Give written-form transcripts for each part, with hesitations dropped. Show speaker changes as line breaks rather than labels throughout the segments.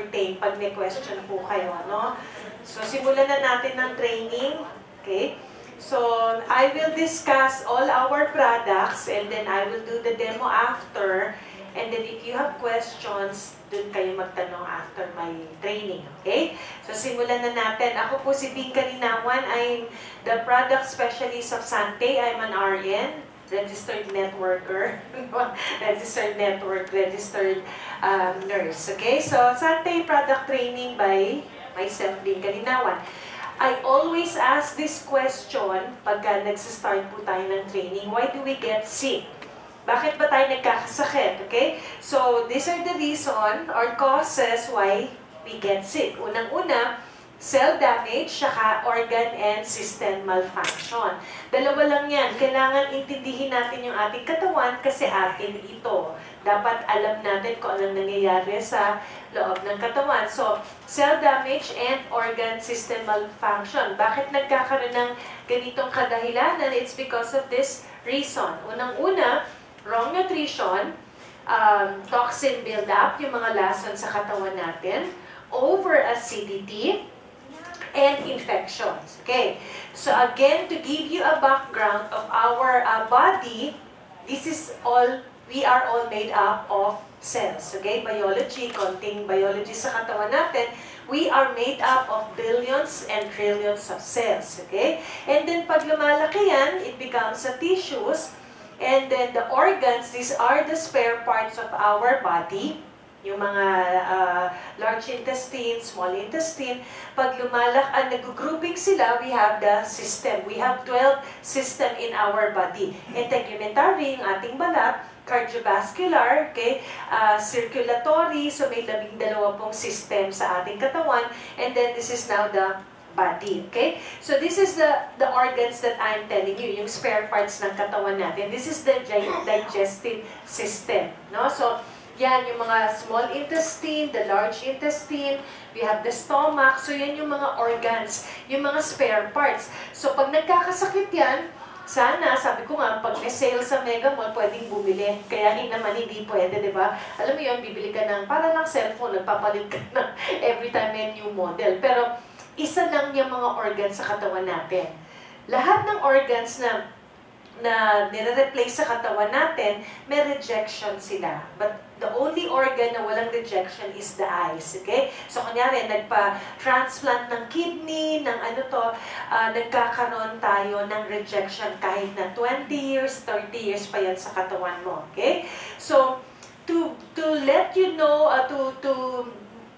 entertain pag may question po kayo, no? So, simulan na natin ng training. Okay? So, I will discuss all our products and then I will do the demo after. And then if you have questions, dun kayo magtanong after my training. Okay? So, simulan na natin. Ako po si Bing Kalinawan. I'm the product specialist of Sante. I'm an RN, registered networker, registered nurse. Okay? So, Sante product training by myself, Bing Kalinawan. I always ask this question pagka nagsistart po tayo ng training. Why do we get sick? Bakit ba tayo nagkakasakit? Okay? So, these are the reason or causes why we get sick. Unang-una, cell damage, saka organ and system malfunction. Dalawa lang yan. Kailangan intindihin natin yung ating katawan kasi atin ito. Dapat alam natin kung anong nangyayari sa loob ng katawan. So, cell damage and organ system malfunction. Bakit nagkakaroon ng ganitong kadahilanan? It's because of this reason. Unang-una, wrong nutrition, toxin buildup, yung mga lason sa katawan natin, over-acidity, and infections. Okay, so again, to give you a background of our body, this is all, we are all made up of cells. Okay, biology, konting biology sa katawan natin, we are made up of billions and trillions of cells. Okay, and then pag lumalaki yan, it becomes a tissues. And then the organs, these are the spare parts of our body. Yung mga large intestine, small intestine. Pag nag-grouping sila, we have the system. We have 12 system in our body. Integumentary, yung ating balat, cardiovascular, okay, circulatory, so may 12 pong system sa ating katawan. And then this is now the body, okay? So this is the organs that I'm telling you, yung spare parts ng katawan natin. This is the digestive system, no? So, yan yung mga small intestine, the large intestine, we have the stomach, so yan yung mga organs, yung mga spare parts. So, pag nagkakasakit yan, sana, sabi ko nga, pag may sale sa Mega Mall, pwedeng bumili. Kaya naman hindi pwede, di ba? Alam mo yun, bibili ka ng, para lang cellphone, nagpapalit ka na every time may new model. Pero, isa lang yung mga organs sa katawan natin. Lahat ng organs na nire-replace sa katawan natin, may rejection sila. But the only organ na walang rejection is the eyes. Okay? So, kunyari, nagpa-transplant ng kidney, ng nagkakaroon tayo ng rejection kahit na 20 years, 30 years pa yan sa katawan mo. Okay? So, to let you know,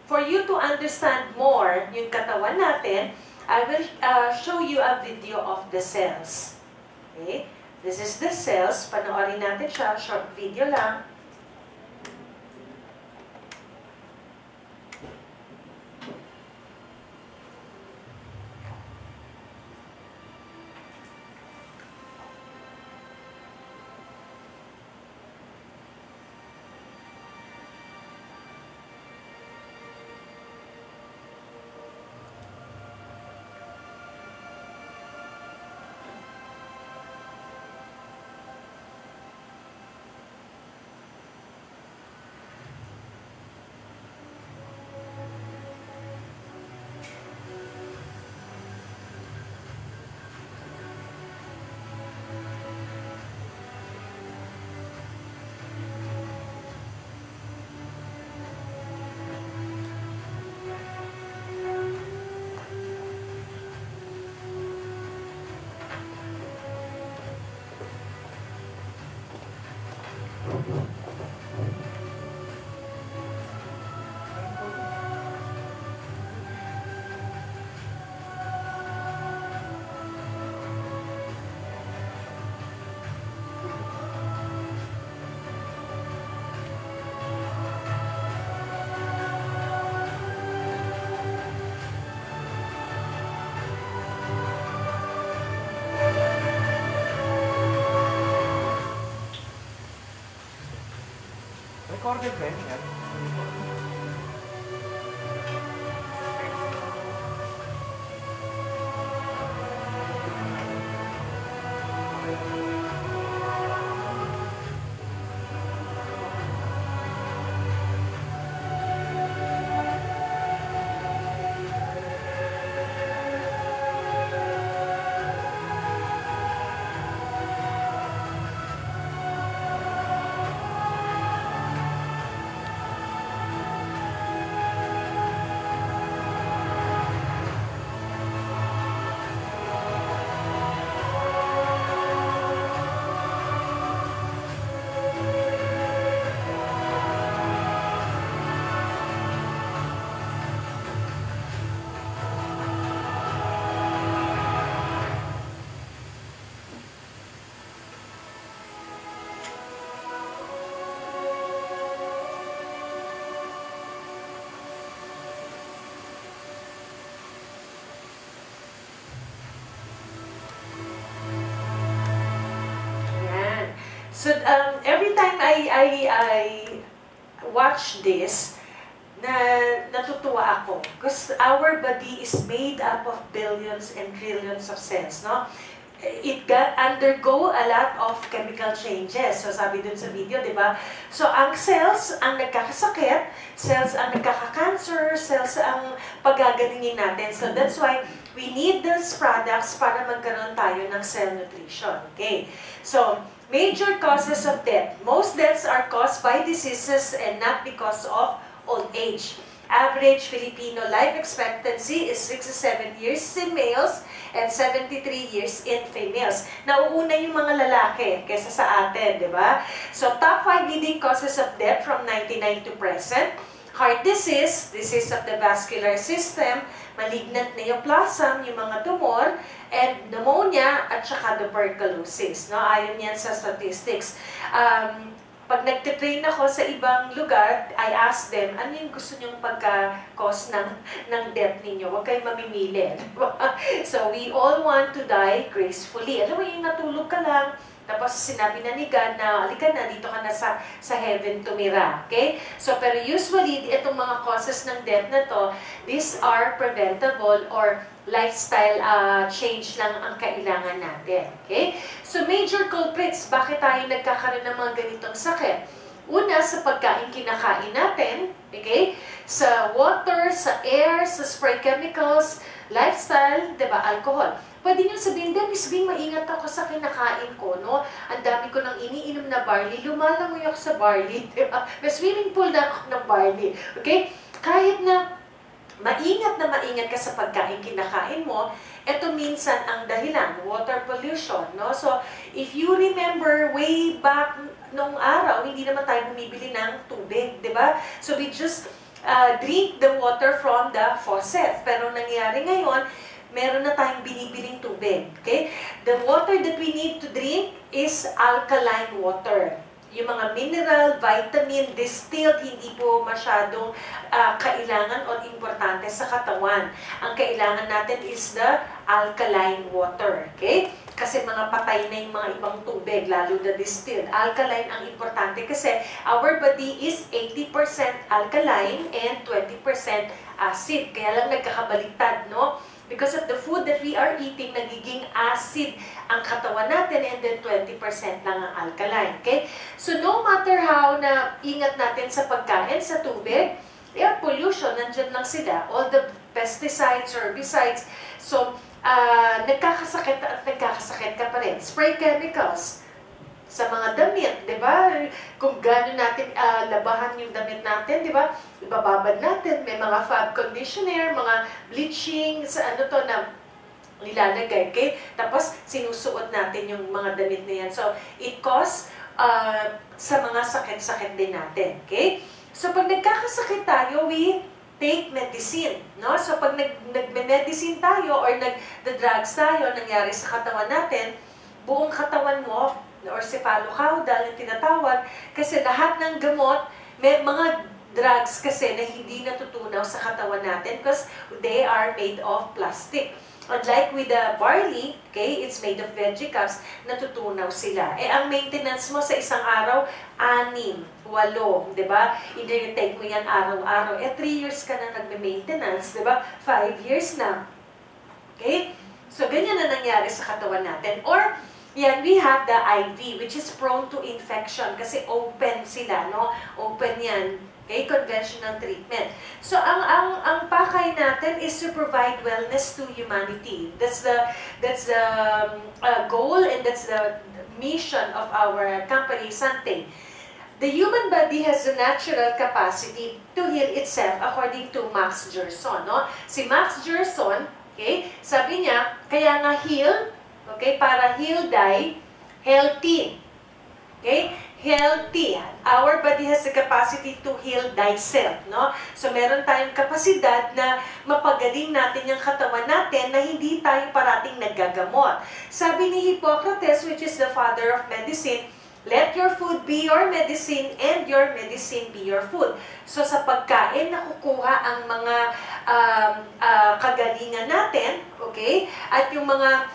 for you to understand more yung katawan natin, I will show you a video of the cells. Okay? This is the cells. Panoorin natin siya. Short video lang.
Recorded ba yan?
So every time I watch this, natutuwa ako. Because our body is made up of billions and trillions of cells, no? It undergo a lot of chemical changes. So sabi dun sa video, di ba? So ang cells ang nagkakasakit, cells ang nagkaka-cancer, cells ang pagagalingin natin. So that's why we need those products para magkaroon tayo ng cell nutrition. Okay? So, major causes of death. Most deaths are caused by diseases and not because of old age. Average Filipino life expectancy is 67 years in males and 73 years in females. Nauuna yung mga lalaki kaysa sa atin, di ba? So, top 5 leading causes of death from 99 to present. Heart disease, disease of the vascular system, malignant neoplasm, yung mga tumor, and pneumonia, at saka tuberculosis. No? Ayon yan sa statistics. Pag nagtitrain ako sa ibang lugar, I ask them, ano yung gusto nyong pagka-cause ng death ninyo? Huwag kayong mamimili. So, we all want to die gracefully. Alam mo, yung natulog ka lang, tapos sinabi na ni God na, alika na, dito ka na sa heaven tumira. Okay? So, pero usually, itong mga causes ng death na to, these are preventable or lifestyle change lang ang kailangan natin. Okay? So, major culprits, bakit tayo nagkakaroon ng mga ganitong sakit? Una, sa pagkain kinakain natin, okay? Sa water, sa air, sa spray chemicals, lifestyle, diba, alcohol. Pwede nyo sabihin, Miss Bing, maingat ako sa kinakain ko, no? Ang dami ko nang iniinom na barley, lumalangoy ako sa barley, diba? May swimming pool na ako ng barley, okay? Kahit na maingat ka sa pagkain kinakain mo, ito minsan ang dahilan, water pollution, no? So, if you remember way back nung araw, hindi naman tayo bumibili ng tubig, di ba? So, we just drink the water from the faucet. Pero nangyayari ngayon, meron na tayong binibiling tubig, okay? The water that we need to drink is alkaline water. Yung mga mineral, vitamin, distilled, hindi po masyadong kailangan o importante sa katawan. Ang kailangan natin is the alkaline water. Okay? Kasi mga patay na yung mga ibang tubig, lalo na distilled. Alkaline ang importante kasi our body is 80% alkaline and 20% acid. Kaya lang nagkakabaliktad, no? Because of the food that we are eating, nagiging acid ang katawan natin and then 20% lang ang alkaline. Okay? So no matter how na ingat natin sa pagkain, sa tubig, air pollution, nandyan lang sila. All the pesticides, herbicides. So, nagkakasakit at nagkakasakit ka pa rin. Spray chemicals sa mga damit, di ba? Kung gano'n natin labahan yung damit natin, di ba? Ibababad natin, may mga fab conditioner, mga bleaching, sa ano to na nilalagay, okay? Tapos, sinusuot natin yung mga damit na yan. So, it cause sa mga sakit-sakit din natin, okay? So, pag nagkakasakit tayo, we take medicine, no? So, pag nagme-medicine tayo or nag-drugs tayo, nangyari sa katawan natin, buong katawan mo, or cephalocaudal yung tinatawag, kasi lahat ng gamot, may mga drugs kasi na hindi natutunaw sa katawan natin because they are made of plastic. Unlike with the barley, okay, it's made of vegetables, natutunaw sila. Eh, ang maintenance mo sa isang araw, 6, 8, di ba? I-take mo yan araw-araw. Eh, 3 years ka na nagme-maintenance, di ba? 5 years na. Okay? So, ganyan na nangyari sa katawan natin. Or, yan, we have the IV, which is prone to infection kasi open sila, no? Open yan. Okay, conventional treatment. So, ang pakay natin is to provide wellness to humanity. That's the goal and that's the mission of our company, Sante. The human body has the natural capacity to heal itself according to Max Gerson, no? Si Max Gerson, okay, sabi niya, kaya nga heal, okay, para heal, die, healthy. Okay? Healthy. Our body has the capacity to heal thyself, no? So, meron tayong kapasidad na mapagaling natin yung katawan natin na hindi tayo parating naggagamot. Sabi ni Hippocrates, which is the father of medicine, let your food be your medicine and your medicine be your food. So, sa pagkain, nakukuha ang mga kagalingan natin, okay? At yung mga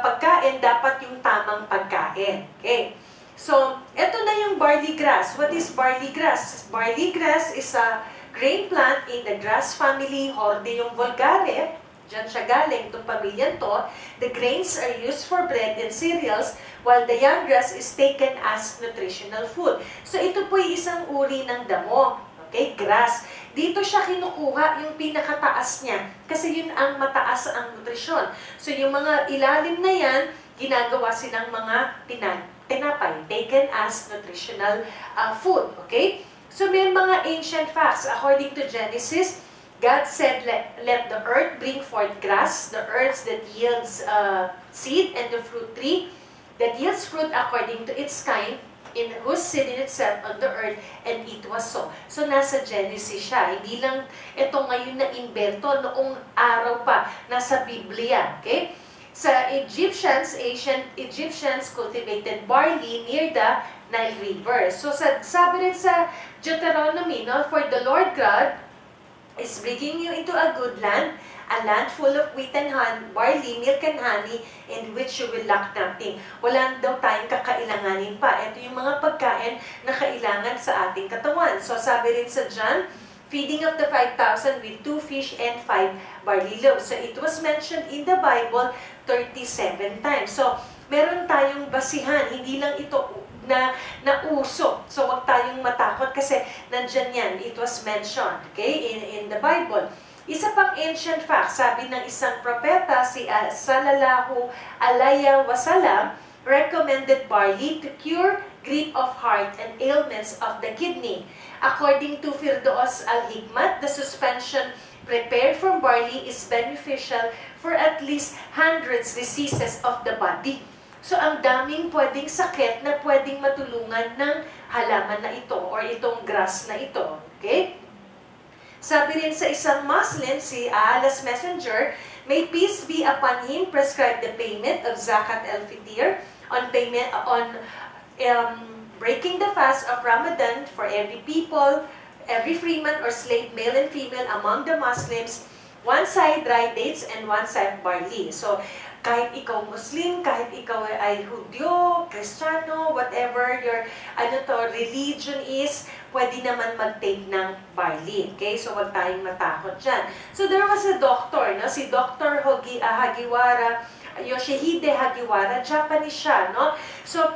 pagkain, dapat yung tamang pagkain. Okay? So, eto na yung barley grass. What is barley grass? Barley grass is a grain plant in the grass family, Hordeum vulgare. Diyan siya galing, itong pamilyan to. The grains are used for bread and cereals, while the young grass is taken as nutritional food. So, ito po ay isang uri ng damo. Okay, grass. Dito siya kinukuha yung pinakataas niya, kasi yun ang mataas ang nutrisyon. So, yung mga ilalim na yan, ginagawa silang mga tinapay, taken as nutritional food. Okay? So, may mga ancient facts. According to Genesis, God said, let the earth bring forth grass, the earth that yields seed, and the fruit tree that yields fruit according to its kind, in whose seed in itself on the earth, and it was so. So, nasa Genesis siya. Hindi lang ito ngayon na invento, noong araw pa, nasa Biblia. Okay? Sa ancient Egyptians cultivated barley near the Nile River. So, sabi rin sa Deuteronomy, no, for the Lord God is bringing you into a good land, a land full of wheat and barley, milk and honey, in which you will lack nothing. Wala daw tayong kakailanganin pa. Ito yung mga pagkain na kailangan sa ating katawan. So, sabi rin sa John, feeding of the 5,000 with 2 fish and 5 barley loaves. So, it was mentioned in the Bible 37 times. So, meron tayong basihan. Hindi lang ito na uso. So, wag tayong matakot kasi nandyan yan. It was mentioned, okay, in the Bible. Isa pang ancient fact, sabi ng isang propeta, si Sallallahu Alayhi Wasallam, recommended barley to cure grief of heart and ailments of the kidney. According to Firdaus Al-Hikmat, the suspension prepared from barley is beneficial for at least hundreds diseases of the body. So, ang daming pwedeng sakit na pwedeng matulungan ng halaman na ito or itong grass na ito. Okay? Sabi rin sa isang Muslim, si Allah's Messenger, may peace be upon him, prescribed the payment of Zakat al-Fitr on breaking the fast of Ramadan for every people, every freeman or slave, male and female among the Muslims, one side dry dates and one side barley. So, kahit ikaw Muslim, kahit ikaw ay Hudyo, Kristiyano, whatever your religion is, pwede naman mag-take ng barley. Okay? So, wag tayong matakot dyan. So, there was a doctor, no? Si Dr. Hagiwara, Yoshihide Hagiwara, Japanese siya, no? So,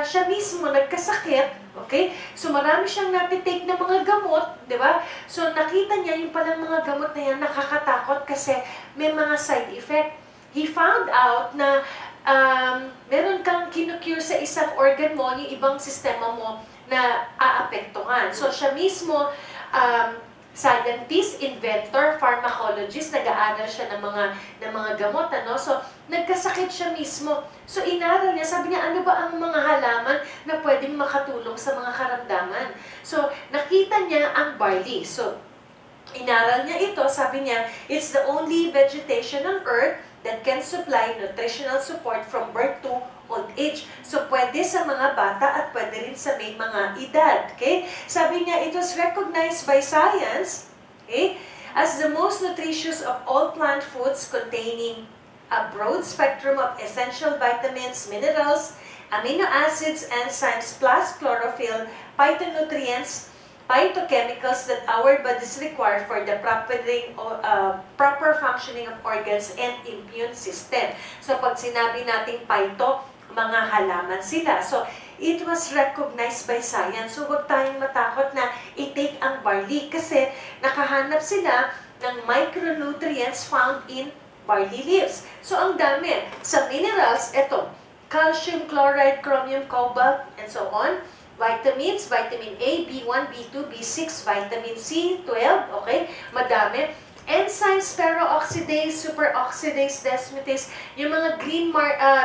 siya mismo nagkasakit, okay? So, marami siyang natitake na mga gamot, di ba? So, nakita niya yung palang mga gamot na yan nakakatakot kasi may mga side effect. He found out na meron kang kinukure sa isang organ mo, yung ibang sistema mo na aapektuhan. So, siya mismo, scientist, inventor, pharmacologist, nag-aaral siya ng mga gamot, ano? So, nagkasakit siya mismo. So, inaral niya, sabi niya, ano ba ang mga halaman na pwedeng makatulong sa mga karamdaman? So, nakita niya ang barley. So, inaral niya ito, sabi niya, it's the only vegetation on earth that can supply nutritional support from birth to old age. So, pwede sa mga bata at pwede rin sa may mga edad. Okay? Sabi niya, it was recognized by science, okay, as the most nutritious of all plant foods, containing a broad spectrum of essential vitamins, minerals, amino acids, enzymes, plus chlorophyll, phytonutrients, phytochemicals that our bodies require for the proper functioning of organs and immune system. So, pag sinabi nating phyto, mga halaman sila. So, it was recognized by science. So, wag tayong matakot na i-take ang barley kasi nakahanap sila ng micronutrients found in barley leaves. So, ang dami. Sa minerals, ito, calcium, chloride, chromium, cobalt, and so on. Vitamins, vitamin A, B1, B2, B6, vitamin C, 12, okay? Madami. Enzymes, peroxidase, superoxidase, desmutase, yung mga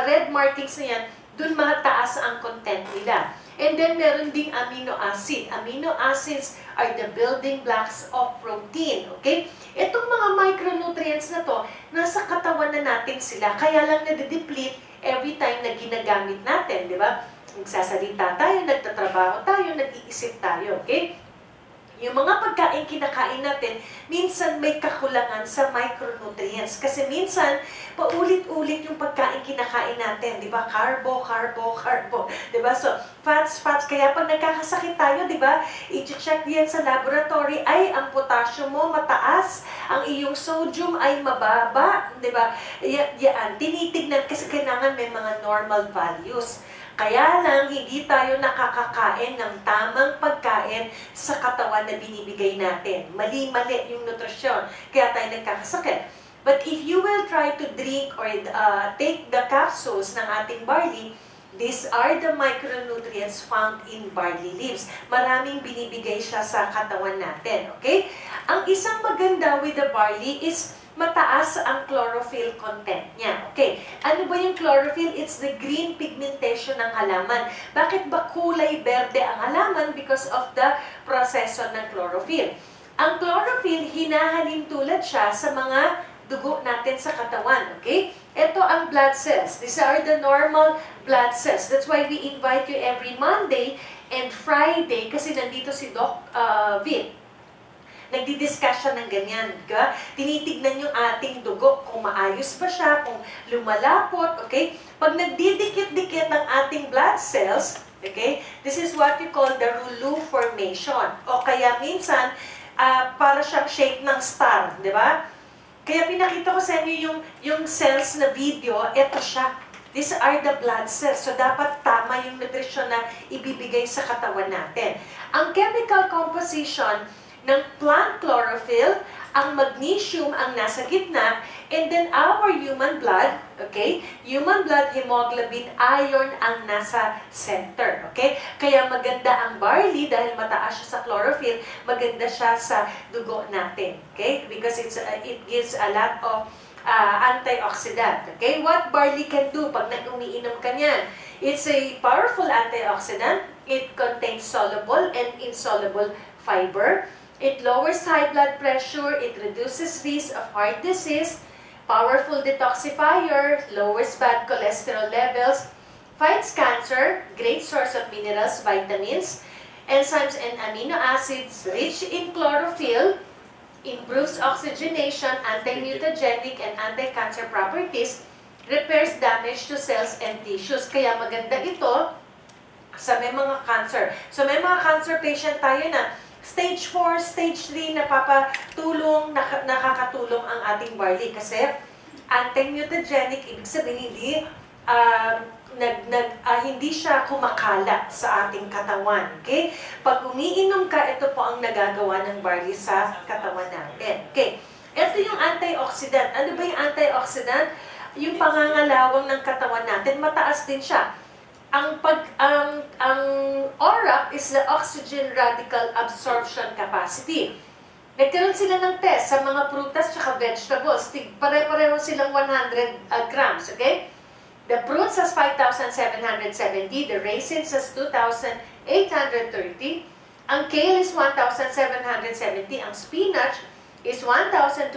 red markings na yan, dun mataas ang content nila. And then, meron ding amino acid. Amino acids are the building blocks of protein, okay? Itong mga micronutrients na to, nasa katawan na natin sila, kaya lang nade-deplete every time na ginagamit natin, di ba? Nagsasalita tayo, nagtatrabaho tayo, nag-iisip tayo, okay? Yung mga pagkain kinakain natin, minsan may kakulangan sa micronutrients. Kasi minsan, paulit-ulit yung pagkain kinakain natin. Di ba? Carbo, carbo, carbo. Di ba? So, fats, fats. Kaya pag nagkakasakit tayo, di ba? I-check yan sa laboratory, ay, ang potassium mo mataas, ang iyong sodium ay mababa. Di ba? Yan, tinitignan kasi kailangan may mga normal values. Kaya lang, hindi tayo nakakakain ng tamang pagkain sa katawan na binibigay natin. Mali-mali yung nutrisyon, kaya tayo nagkakasakit. But if you will try to drink or take the capsules ng ating barley, these are the micronutrients found in barley leaves. Maraming binibigay siya sa katawan natin. Okay? Ang isang maganda with the barley is mataas ang chlorophyll content niya. Okay, ano ba yung chlorophyll? It's the green pigmentation ng halaman. Bakit ba kulay berde ang halaman? Because of the proseso ng chlorophyll. Ang chlorophyll, hinahalin tulad siya sa mga dugo natin sa katawan. Okay? Ito ang blood cells. These are the normal blood cells. That's why we invite you every Monday and Friday kasi nandito si Doc Vit. Nagdi-discuss siya ng ganyan. Diba? Tinitignan yung ating dugo kung maayos ba siya, kung lumalapot. Okay? Pag nagdidikit-dikit ang ating blood cells, okay, this is what we call the rouleau formation. O kaya minsan, para siyang shape ng star. Diba? Kaya pinakita ko sa inyo yung cells na video, ito siya. These are the blood cells. So, dapat tama yung nutrition na ibibigay sa katawan natin. Ang chemical composition ng plant chlorophyll, ang magnesium ang nasa gitna, and then our human blood, okay? Human blood, hemoglobin, iron ang nasa center, okay? Kaya maganda ang barley dahil mataas siya sa chlorophyll, maganda siya sa dugo natin, okay? Because it gives a lot of antioxidant, okay? What barley can do pag umiinom ka niyan? It's a powerful antioxidant. It contains soluble and insoluble fiber. It lowers high blood pressure, it reduces risk of heart disease, powerful detoxifier, lowers bad cholesterol levels, fights cancer, great source of minerals, vitamins, enzymes and amino acids, rich in chlorophyll, improves oxygenation, anti-mutagenic and anti-cancer properties, repairs damage to cells and tissues. Kaya maganda ito sa may mga cancer. So may mga cancer patient tayo na Stage 4, Stage 3, nakakatulong ang ating barley kasi anti-mutagenic, ibig sabihin hindi siya kumakalat sa ating katawan. Okay? Pag umiinom ka, ito po ang nagagawa ng barley sa katawan natin. Okay? Ito yung antioxidant. Ano ba yung antioxidant? Yung pangangalawang ng katawan natin, mataas din siya. Ang ORAC is the oxygen radical absorption capacity. Nagkaroon sila ng test sa mga prutas at vegetables. Pare-pareho silang 100 grams, okay? The fruits has 5,770, the raisins has 2,830, ang kale is 1,770, ang spinach is 1,260,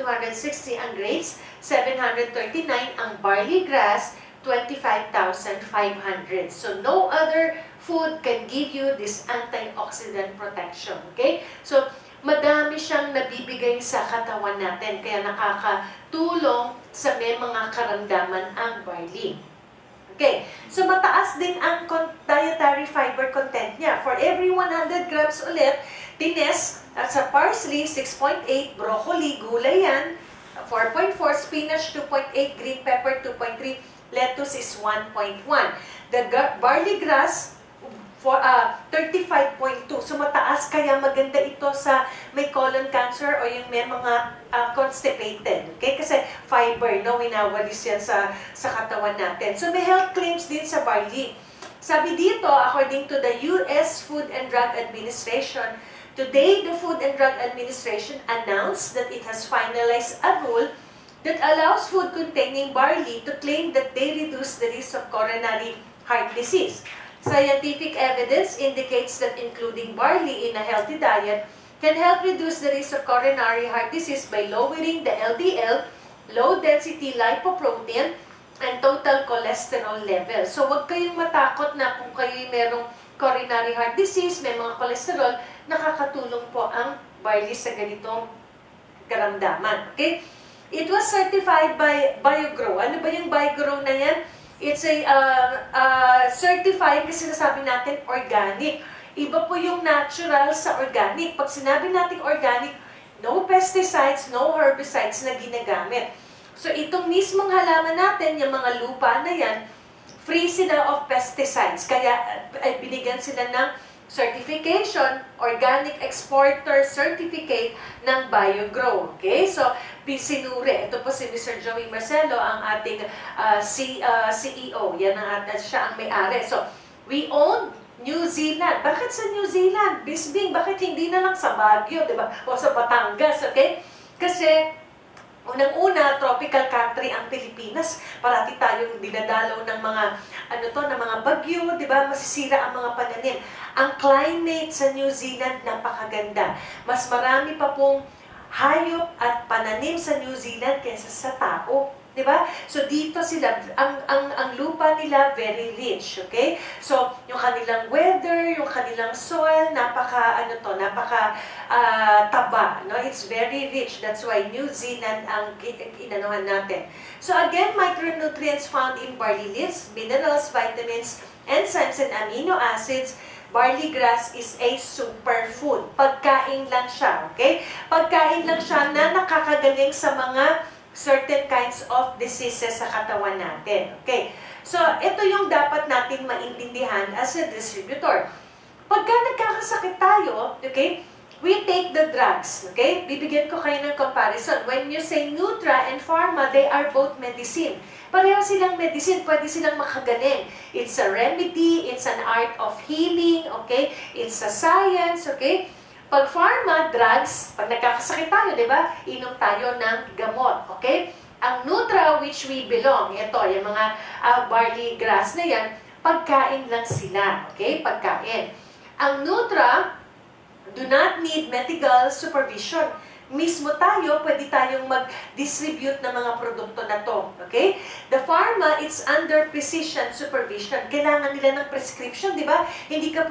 ang grapes 739, ang barley grass 25,500. So, no other food can give you this antioxidant protection. Okay? So, madami siyang nabibigay sa katawan natin. Kaya nakakatulong sa may mga karamdaman ang barley. Okay? So, mataas din ang dietary fiber content niya. For every 100 grams ulit, tines at sa parsley, 6.8, broccoli, gulay yan, 4.4, spinach, 2.8, green pepper, 2.3, lettuce is 1.1. The barley grass, 35.2. So, mataas kaya maganda ito sa may colon cancer o yung may mga constipated. Okay? Kasi fiber, no? Winawalis yan sa katawan natin. So, may health claims din sa barley. Sabi dito, according to the US Food and Drug Administration, today, the Food and Drug Administration announced that it has finalized a rule that allows food containing barley to claim that they reduce the risk of coronary heart disease. Scientific evidence indicates that including barley in a healthy diet can help reduce the risk of coronary heart disease by lowering the LDL, low-density lipoprotein, and total cholesterol level. So, huwag kayong matakot na kung kayo merong coronary heart disease, may mga cholesterol, nakakatulong po ang barley sa ganitong karamdaman. Okay? It was certified by BioGrow. Ano ba yung BioGrow na yan? It's a certified kasi sinasabi natin organic. Iba po yung natural sa organic. Pag sinabi natin organic, no pesticides, no herbicides na ginagamit. So itong mismong halaman natin, yung mga lupa na yan, free sila of pesticides. Kaya binigyan sila ng certification, Organic Exporter Certificate ng BioGrow. Okay? So, sinuri. Ito po si Mr. Joey Marcelo, ang ating CEO. Yan siya ang may-ari. So, we own New Zealand. Bakit sa New Zealand? Bisbing, bakit hindi na lang sa Baguio, diba? O sa Batangas, okay? Kasi, unang-una, tropical country ang Pilipinas. Parati tayong dinadalaw ng mga, ng mga bagyo, di ba? Masisira ang mga pananim. Ang climate sa New Zealand, napakaganda. Mas marami pa pong hayop at pananim sa New Zealand kaysa sa tao. Di ba? So, dito sila, ang lupa nila, very rich, okay? So, yung kanilang weather, yung kanilang soil, taba, no? It's very rich. That's why New Zealand ang inanuhan natin. So, again, micronutrients found in barley leaves, minerals, vitamins, enzymes, and amino acids. Barley grass is a superfood. Pagkain lang siya, okay? Pagkain lang siya na nakakagaling sa mga certain kinds of diseases sa katawan natin. Okay? So, ito yung dapat natin maintindihan as a distributor. Pagka nagkakasakit tayo, okay, we take the drugs. Okay? Bibigyan ko kayo ng comparison. When you say Nutra and Pharma, they are both medicine. Pareho silang medicine, pwede silang makagaling. It's a remedy, it's an art of healing, okay? It's a science, okay? Pag pharma, drugs, pag nagkakasakit tayo, di ba? Inom tayo ng gamot, okay? Ang Nutra, which we belong, ito, yung mga barley grass na yan, pagkain lang sila, okay? Pagkain. Ang Nutra, do not need medical supervision. Mismo tayo, pwede tayong mag-distribute ng mga produkto na to, okay? The pharma, it's under precision supervision. Kailangan nila ng prescription, di ba? Hindi ka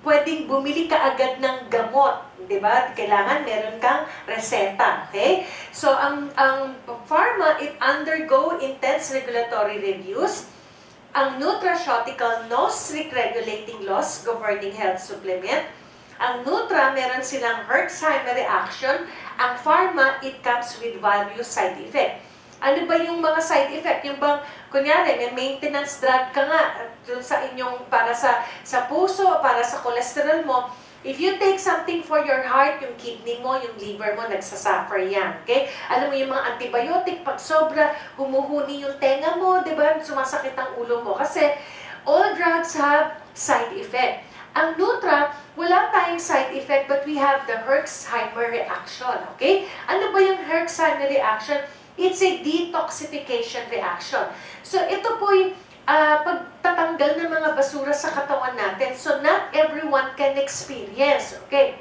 pwedeng bumili ka agad ng gamot, di ba? Kailangan meron kang reseta, okay? So, ang pharma, it undergo intense regulatory reviews. Ang nutraceutical, no strict regulating laws governing health supplement. Ang Nutra, meron silang Herxheimer reaction. Ang pharma, it comes with various side effect. Ano ba yung mga side effect? Yung bang, kunyari, may maintenance drug ka nga dun sa inyong, para sa puso, para sa cholesterol mo. If you take something for your heart, yung kidney mo, yung liver mo, nagsasuffer yan. Okay? Alam mo yung mga antibiotic, pag sobra, humuhuni yung tenga mo, di ba? Sumasakit ang ulo mo. Kasi all drugs have side effect. Ang Nutra, wala tayong side effect, but we have the Herxheimer reaction. Okay? Ano ba yung Herxheimer reaction? It's a detoxification reaction. So, ito po yung pagtatanggal ng mga basura sa katawan natin. So, not everyone can experience. Okay?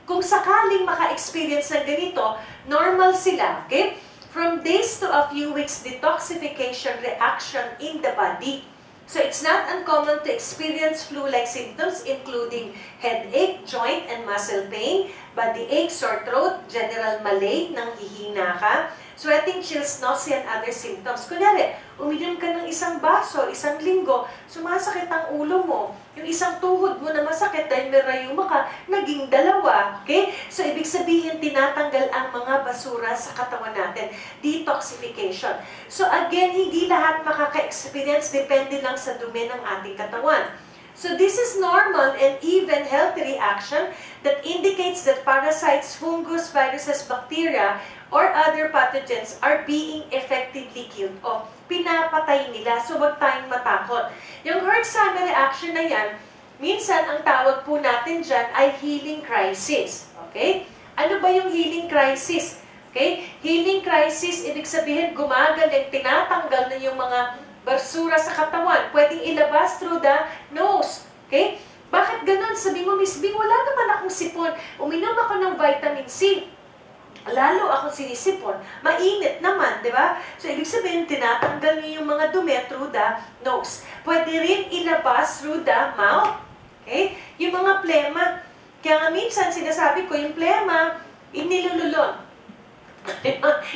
Kung sakaling maka-experience ng ganito, normal sila. Okay? From days to a few weeks, detoxification reaction in the body. So, it's not uncommon to experience flu-like symptoms including headache, joint and muscle pain, body ache, sore throat, general malaise, nanghihina ka, sweating, chills, nausea, and other symptoms. Kunyari, uminom ka ng isang baso, isang linggo, sumasakit ang ulo mo. Yung isang tuhod mo na masakit dahil may rayuma ka, naging dalawa. Okay? So, ibig sabihin, tinatanggal ang mga basura sa katawan natin. Detoxification. So, again, hindi lahat makaka-experience, depende lang sa dumi ng ating katawan. So, this is normal and even healthy reaction that indicates that parasites, fungus, viruses, bacteria, or other pathogens are being effectively killed off. Pinapatay nila, so wag tayong matakot. Yung Herxheimer reaction na yan, minsan ang tawag po natin dyan ay healing crisis. Okay? Ano ba yung healing crisis? Okay? Healing crisis, ibig sabihin gumagaling, tinatanggal na yung mga basura sa katawan. Pwedeng ilabas through the nose. Okay? Bakit ganun? Sabi mo, Miss Bing, wala naman akong sipon. Uminom ako ng vitamin C. Lalo akong sinisipon. Mainit naman, di ba? So, ibig sabihin, tinatanggal niyo yung mga dumi through the nose. Pwede rin ilabas through the mouth. Okay? Yung mga plema, kaya nga minsan sinasabi ko, yung plema, inilululon.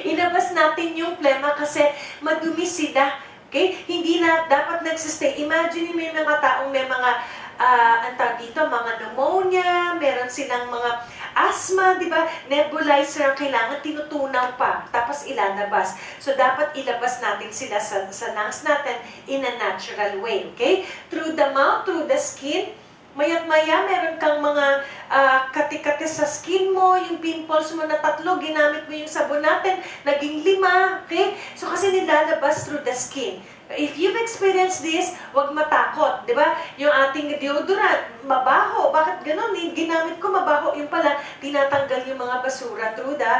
Inabas natin yung plema kasi madumi sila. Okay? Hindi na dapat nagsistay. Imagine mo yung mga taong may mga mga pneumonia, meron silang mga asthma, di ba? Nebulizer ang kailangan, tinutunaw pa, tapos ilalabas. So, dapat ilabas natin sila sa lungs natin in a natural way, okay? Through the mouth, through the skin, maya't-maya, meron kang mga kati-kati sa skin mo, yung pimples mo na 3, ginamit mo yung sabon natin, naging 5, okay? So, kasi nilalabas through the skin. If you've experienced this, huwag matakot, di ba? Yung ating deodorant, mabaho. Bakit ganun? Ginamit ko mabaho. Yung pala, tinatanggal yung mga basura through the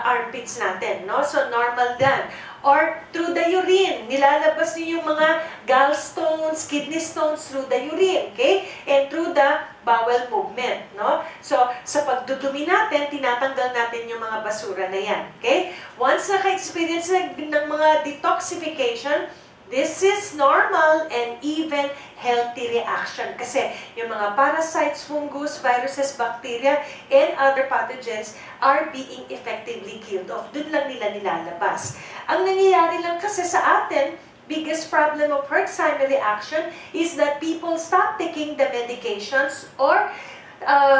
armpits natin, no? So, normal yan. Or through the urine. Nilalabas niyo yung mga gallstones, kidney stones through the urine, okay? And through the bowel movement, no? So, sa pagdudumi natin, tinatanggal natin yung mga basura na yan, okay? Once naka-experience ng mga detoxification, this is normal and even healthy reaction. Kasi yung mga parasites, fungus, viruses, bacteria, and other pathogens are being effectively killed off. Doon lang nila nilalabas. Ang nangyayari lang kasi sa atin, biggest problem of Herxheimer reaction is that people stop taking the medications or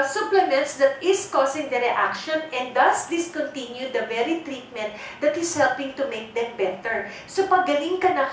supplements that is causing the reaction and thus discontinue the very treatment that is helping to make them better. So pagaling ka na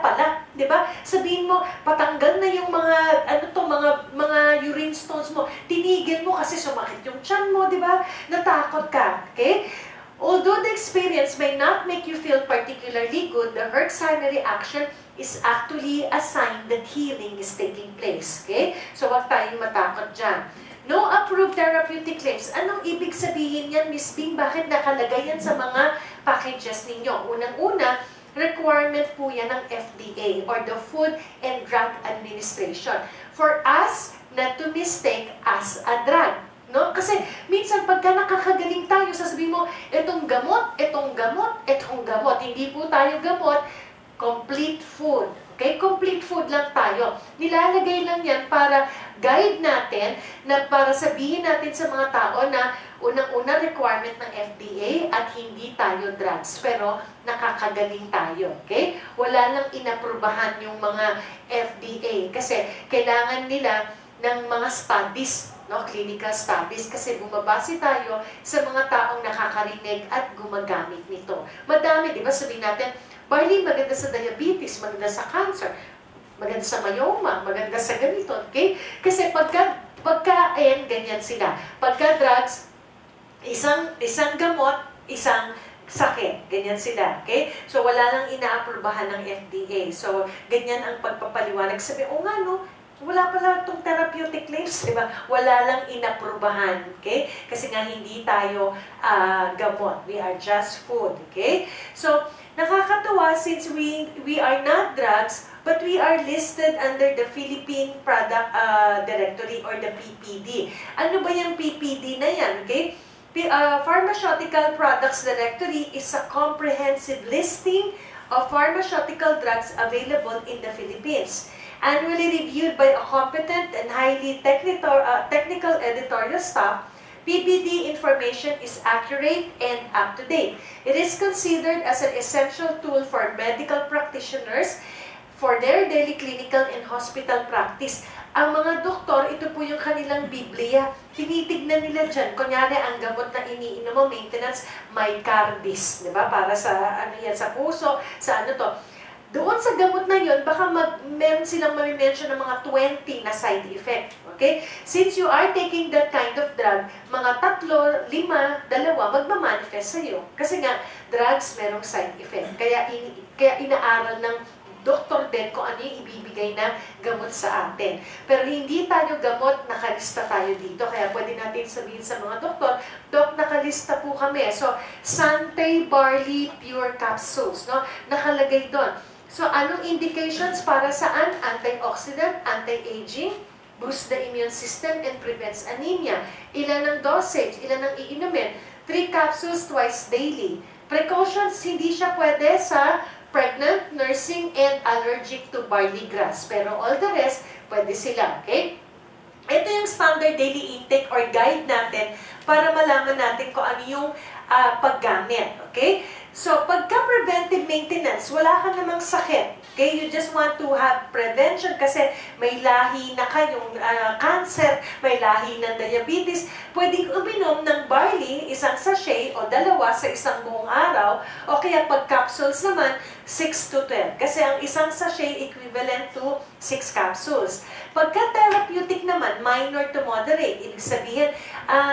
pala, 'di ba? Sabihin mo, patanggal na yung mga urine stones mo. Tinigil mo kasi sumakit yung tiyan mo, 'di ba? Natakot ka, okay? Although the experience may not make you feel particularly good, the Herxheimer reaction is actually a sign that healing is taking place. Okay? So, huwag tayong matakot dyan. No approved therapeutic claims. Anong ibig sabihin yan, Miss Bing? Bakit nakalagay yan sa mga packages ninyo? Unang-una, requirement po yan ng FDA or the Food and Drug Administration for us not to mistake as a drug. No? Kasi minsan pagka nakakagaling tayo, sasabihin mo, itong gamot, itong gamot, itong gamot. Hindi po tayo gamot, complete food. Okay? Complete food lang tayo. Nilalagay lang yan para guide natin, na para sabihin natin sa mga tao na unang-una requirement ng FDA at hindi tayo drugs. Pero nakakagaling tayo. Okay? Wala lang inaprubahan yung mga FDA. Kasi kailangan nila ng mga studies, no, clinical studies, kasi bumabase tayo sa mga taong nakakarinig at gumagamit nito. Madami, di ba? Sabihin natin, barley, maganda sa diabetes, maganda sa cancer, maganda sa myoma, maganda sa ganito, okay? Kasi pagkain, ganyan sila. Pagka drugs, isang gamot, isang sakit. Ganyan sila, okay? So, wala nang inaaprubahan ng FDA. So, ganyan ang pagpapaliwanag. Sabi, o nga, no, wala pala itong therapeutic claims, di ba? Wala lang inaprubahan, okay? Kasi nga hindi tayo gamot. We are just food, okay? So, nakakatuwa since we are not drugs, but we are listed under the Philippine Product Directory or the PPD. Ano ba yung PPD na yan, okay? Pharmaceutical Products Directory is a comprehensive listing of pharmaceutical drugs available in the Philippines. Annually reviewed by a competent and highly technical editorial staff, PPD information is accurate and up-to-date. It is considered as an essential tool for medical practitioners for their daily clinical and hospital practice. Ang mga doktor, ito po yung kanilang Biblia. Tinitignan nila dyan. Kunyari, ang gamot na iniinom mo, maintenance, micardis. Diba? Para sa, sa puso, sa ano to. Doon sa gamot na yun, baka meron silang mamimension ng mga 20 na side effect. Okay? Since you are taking that kind of drug, mga 3, 5, 2, magmamanifest sa'yo. Kasi nga, drugs merong side effect. Kaya inaaral ng doktor din kung ano yung ibibigay na gamot sa atin. Pero hindi tayo gamot, nakalista tayo dito. Kaya pwede natin sabihin sa mga doktor, Dok, nakalista po kami. So, Sante Barley Pure Capsules, no? Nakalagay doon. So, anong indications para saan? Antioxidant, anti-aging, boosts the immune system, and prevents anemia. Ilan ang dosage? Ilan ang iinumin? 3 capsules twice daily. Precautions, hindi siya pwede sa pregnant, nursing, and allergic to barley grass. Pero all the rest, pwede sila, okay? Ito yung standard daily intake or guide natin para malaman natin kung ano yung paggamit, okay? So, pagka preventive maintenance, wala ka namang sakit. Okay? You just want to have prevention kasi may lahi na kayong cancer, may lahi ng diabetes. Pwedeng uminom ng barley, isang sachet o dalawa sa isang buong araw. O kaya pag capsules naman, 6 to 12. Kasi ang isang sachet equivalent to 6 capsules. Pagka therapeutic naman, minor to moderate. Ibig sabihin,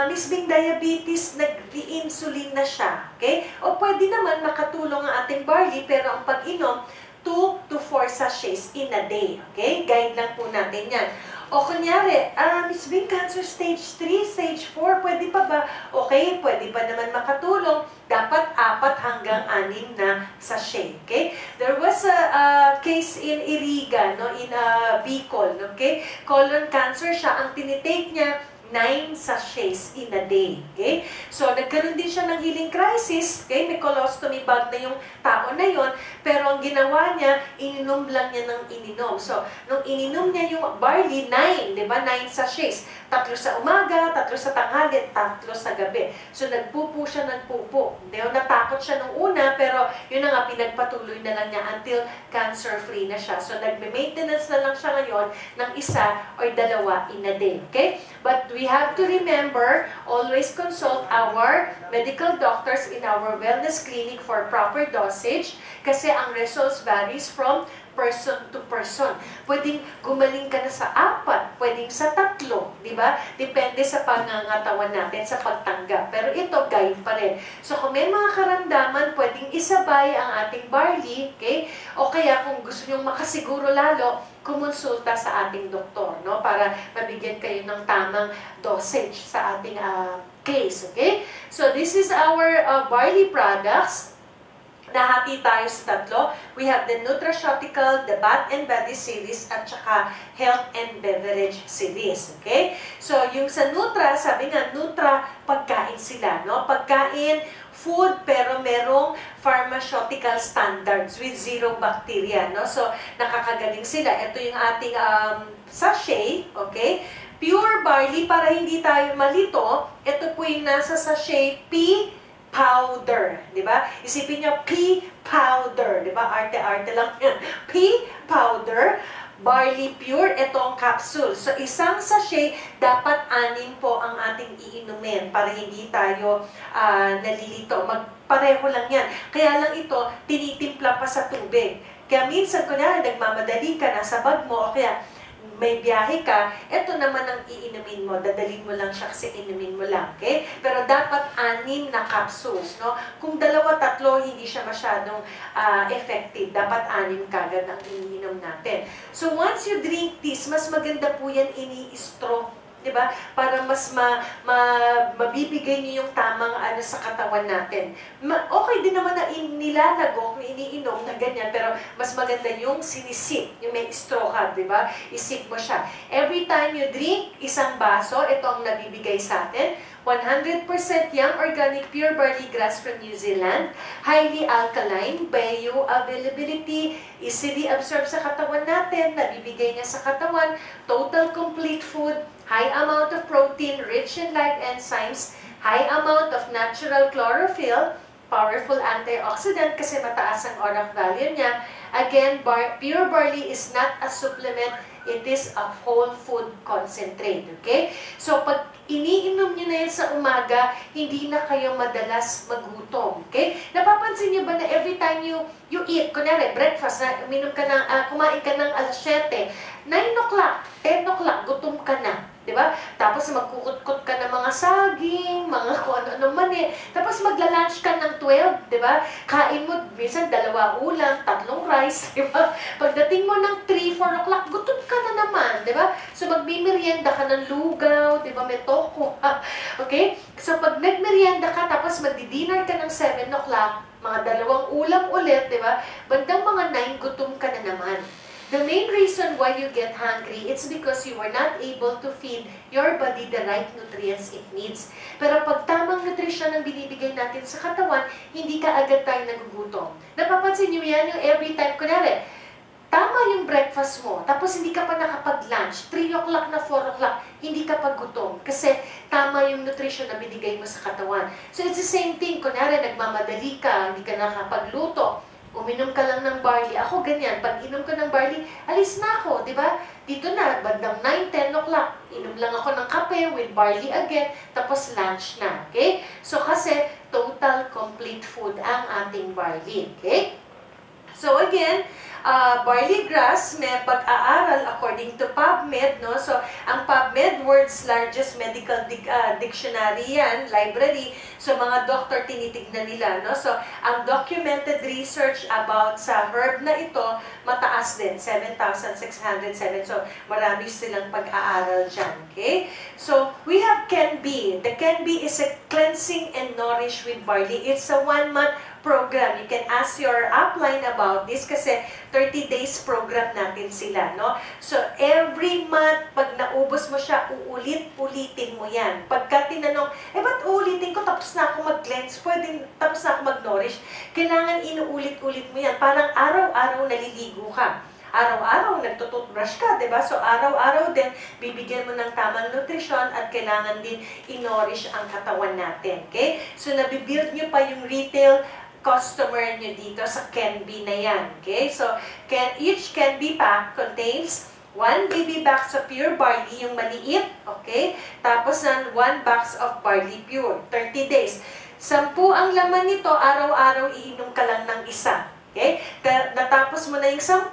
Miss Bing diabetes, nag-insulin na siya. Okay? O pwede naman makatulong ang ating barley, pero ang pag-inom, 2 to 4 sachets in a day. Okay? Guide lang po natin yan. O kunyari, Miss Bing, cancer stage 3, stage 4, pwede pa ba? Okay, pwede pa naman makatulong. Dapat 4 hanggang 6 na sachet. Okay? There was a case in Iriga, no? In Bicol. Okay? Colon cancer siya. Ang tinitake niya, 9 sachets in a day. Okay? So, nagkaroon din siya ng healing crisis. Okay? May colostomy bag na yung tao na yon. Pero ang ginawa niya, ininom lang niya ng ininom. So, nung ininom niya yung barley, 9. Diba? 9 sachets. 3 sa umaga, 3 sa tanghali, 3 sa gabi. So, nagpupo siya ng pupo. Natakot siya nung una, pero yun na nga, pinagpatuloy na lang niya until cancer-free na siya. So, nagme-maintenance na lang siya ngayon ng 1 or 2 in a day. Okay? But we have to remember, always consult our medical doctors in our wellness clinic for proper dosage kasi ang results varies from person to person. Pwedeng gumaling ka na sa 4, pwedeng sa 3, di ba? Depende sa pangangatawan natin, sa pagtanggap. Pero ito, guide pa rin. So, kung may mga karamdaman, pwedeng isabay ang ating barley, okay? O kaya kung gusto nyong makasiguro lalo, kumonsulta sa ating doktor, no? Para mabigyan kayo ng tamang dosage sa ating case, okay? So, this is our barley products. Nahati tayo sa 3. We have the Nutraceutical, the Bath and Body series, at saka Health and Beverage series. Okay? So, yung sa Nutra, sabi nga, Nutra, pagkain sila. No? Pagkain, food, pero merong pharmaceutical standards with 0 bacteria. No? So, nakakagaling sila. Ito yung ating sachet. Okay? Pure barley, para hindi tayo malito, ito po yung nasa sachet P powder, di ba? Isipin niyo, pea powder, di ba? Arte-arte lang yan. Pea powder, barley pure, ito ang capsule. So, isang sachet, dapat 6 po ang ating iinumin para hindi tayo nalilito. Pareho lang yan. Kaya lang ito, tinitimpla pa sa tubig. Kaya minsan, kunyari, nagmamadali ka, nasa bag mo, o kaya may biyahe ka, ito naman ang iinumin mo. Dadalhin mo lang siya kasi inumin mo lang. Okay? Pero dapat 6 na capsules. No? Kung 2, 3, hindi siya masyadong effective. Dapat 6 kagad ang iniinom natin. So once you drink this, mas maganda po yan ini-straw. Diba? Para mas mabibigay niyo yung tamang sa katawan natin. Okay din naman na nilalagok, iniinom na ganyan, pero mas maganda yung sinisip, yung may straw ka, diba? Isip mo siya. Every time you drink, 1 baso, ito ang nabibigay sa atin. 100% young organic pure barley grass from New Zealand, highly alkaline, bioavailability, easily absorb sa katawan natin, nabibigay niya sa katawan, total complete food, high amount of protein, rich in life enzymes, high amount of natural chlorophyll, powerful antioxidant kasi mataas ang ORAC value niya. Again, pure barley is not a supplement, it is a whole food concentrate. Okay? So, pag iniinom nyo na yan sa umaga, hindi na kayo madalas magutom. Okay? Napapansin nyo ba na every time you eat, kunyari, breakfast, kumain ka ng alas 7, 9 o'clock, 10 o'clock, gutom ka na. Diba? Tapos magkukut-kut ka ng mga saging, mga kung ano-ano man eh. Tapos magla-lunch ka ng 12, diba? Kain mo, minsan 2 ulam, 3 rice, diba? Pagdating mo ng 3, 4 o'clock, gutom ka na naman, diba? So magmimerienda ka ng lugaw, diba? May toko, okay? So pag nagmerienda ka, tapos magdi-dinner ka ng 7 o'clock, mga 2 ulam ulit, diba? Bandang mga 9, gutom ka na naman. The main reason why you get hungry, it's because you are not able to feed your body the right nutrients it needs. Pero pag tamang nutrisyon ang binibigay natin sa katawan, hindi ka agad tayo nagugutom. Napapansin niyo yan yung every time, kunwari, tama yung breakfast mo, tapos hindi ka pa nakapag-lunch, 3 o'clock na 4 o'clock, hindi ka pa gutom. Kasi tama yung nutrition na binigay mo sa katawan. So it's the same thing, kunwari, nagmamadali ka, hindi ka nakapagluto, uminom ka lang ng barley. Ako ganyan, pag inom ko ng barley, alis na ako, di ba? Dito na, bandang 9, 10 o'clock, inom lang ako ng kape with barley again, tapos lunch na, okay? So kasi, total complete food ang ating barley, okay? So again, barley grass, may pag-aaral according to PubMed, no? So, ang PubMed, world's largest medical dictionary yan, library. So, mga doctor tinitignan nila, no? So, ang documented research about sa herb na ito, mataas din, 7,607. So, marami silang pag-aaral dyan, okay? So, we have Can-B. The Can-B is a cleansing and nourish with barley. It's a 1-month program. You can ask your upline about this kasi 30 days program natin sila, no? So, every month, pag naubos mo siya, uulit-ulitin mo yan. Pagka tinanong, ba't uulitin ko? Tapos na ako mag-cleanse, tapos na ako mag-nourish. Kailangan inuulit-ulit mo yan. Parang araw-araw naliligo ka. Araw-araw, nagtututbrush ka, diba? So, araw-araw din, bibigyan mo ng tamang nutrisyon at kailangan din in-nourish ang katawan natin, okay? So, nabibuild nyo pa yung retail customer nyo dito sa Can-B na yan. Okay? So, each Can-B pack contains 1 baby box of pure barley, yung maliit. Okay? Tapos, 1 box of barley pure. 30 days. 10 ang laman nito, araw-araw iinom ka lang ng isa. Okay? Natapos mo na yung 10,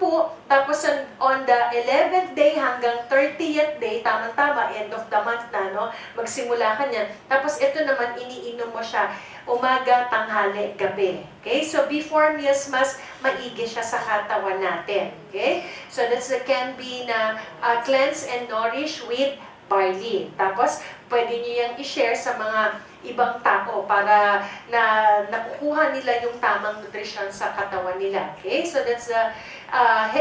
tapos on the 11th day hanggang 30th day, tamang-tama, end of the month na, no? Magsimula ka niyan. Tapos ito naman, iniinom mo siya umaga, tanghali, gabi. Okay? So before meals, mas maigi siya sa katawan natin. Okay? So that's the Can-B na cleanse and nourish with barley. Tapos, pwede nyo yung i-share sa mga ibang tao para na nakukuha nila yung tamang nutrition sa katawan nila. Okay? So that's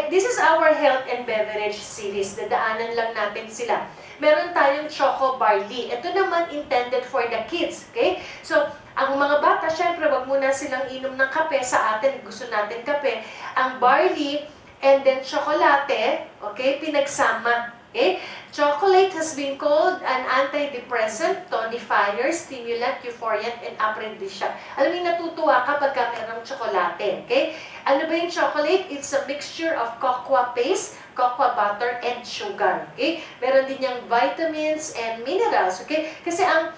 this is our health and beverage series. Dadaanan lang natin sila. Meron tayong choco barley. Ito naman intended for the kids. Okay? So, ang mga bata, syempre, wag muna silang inom ng kape. Sa atin, gusto natin kape. Ang barley and then chocolate, okay, pinagsama. Okay? Chocolate has been called an antidepressant, tonifier, stimulant, euphoriant, and aphrodisiac. Alam mo, natutuwa ka pagka merong tsokolate. Okay? Ano ba yung chocolate? It's a mixture of cocoa paste, cocoa butter, and sugar. Okay? Meron din yung vitamins and minerals. Okay? Kasi ang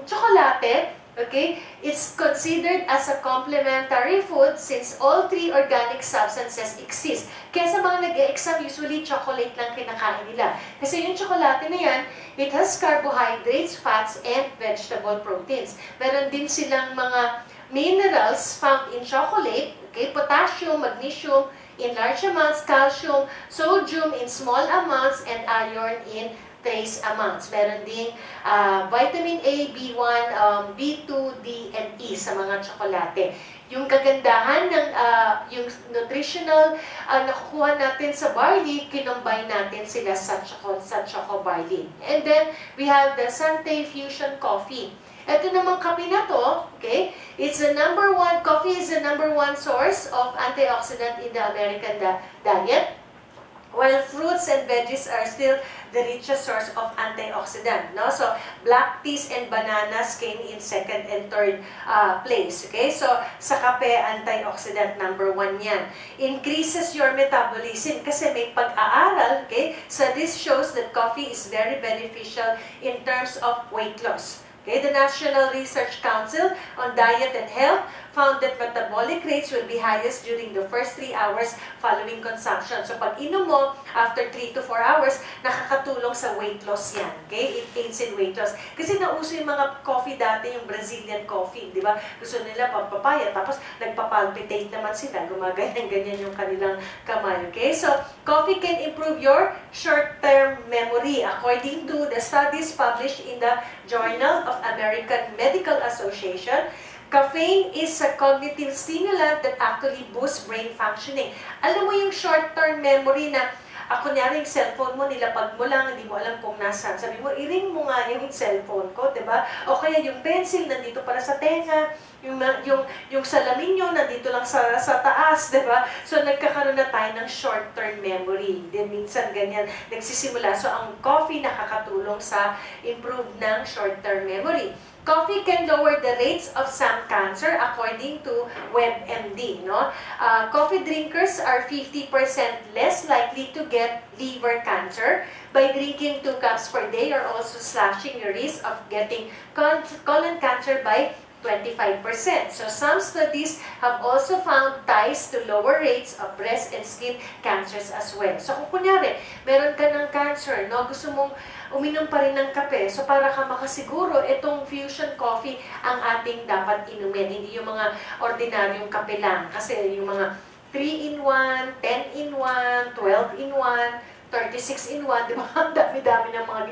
tsokolate, okay, it's considered as a complementary food since all 3 organic substances exist. Kaya sa mga nag-e-exam, usually chocolate lang kinakain nila. Kasi yung tsokolate na yan, it has carbohydrates, fats, and vegetable proteins. Meron din silang mga minerals found in chocolate, okay, potassium, magnesium in large amounts, calcium, sodium in small amounts, and iron in trace amounts. Meron ding vitamin A, B1, B2, D, and E sa mga tsokolate. Yung kagandahan ng yung nutritional nakukuha natin sa barley, kinombine natin sila sa choco barley. And then, we have the Sante Fusion Coffee. Ito namang kape na to, okay? It's the coffee is the #1 source of antioxidant in the American diet. While fruits and veggies are still the richest source of antioxidant, no? So, black teas and bananas came in 2nd and 3rd place, okay? So, sa kape, antioxidant #1 yan. Increases your metabolism kasi may pag-aaral, okay? So, this shows that coffee is very beneficial in terms of weight loss. Okay, the National Research Council on Diet and Health found that metabolic rates will be highest during the first 3 hours following consumption. So, pag inom mo, after 3 to 4 hours, nakakatulong sa weight loss yan. Okay? It aids in weight loss. Kasi nauso yung mga coffee dati, yung Brazilian coffee, di ba? Gusto nila pampapaya, tapos nagpapalpitate naman sila, gumaganyan-ganyan yung kanilang kamay. Okay? So, coffee can improve your short-term memory according to the studies published in the Journal of American Medical Association. Caffeine is a cognitive stimulant that actually boosts brain functioning. Alam mo yung short-term memory na, kunyari yung cellphone mo, nilapag mo lang, hindi mo alam kung nasaan. Sabi mo, i-ring mo nga yung cellphone ko, diba? O kaya yung pencil, nandito pala sa tenga, yung salamin nyo, nandito lang sa taas, diba? So, nagkakaroon na tayo ng short-term memory. Then, minsan ganyan, nagsisimula. So, ang coffee nakakatulong sa improve ng short-term memory. Coffee can lower the rates of some cancer according to WebMD. No? Coffee drinkers are 50% less likely to get liver cancer. By drinking 2 cups per day, you're also slashing your risk of getting colon cancer by 25%. So some studies have also found ties to lower rates of breast and skin cancers as well. So kung kunyari, meron ka ng cancer, no, gusto mong uminom pa rin ng kape, so para ka makasiguro, itong fusion coffee ang ating dapat inumin. Hindi yung mga ordinaryong kape lang. Kasi yung mga 3-in-1, 10-in-1, 12-in-1, 36-in-1, di ba? Ang dami-dami ng mga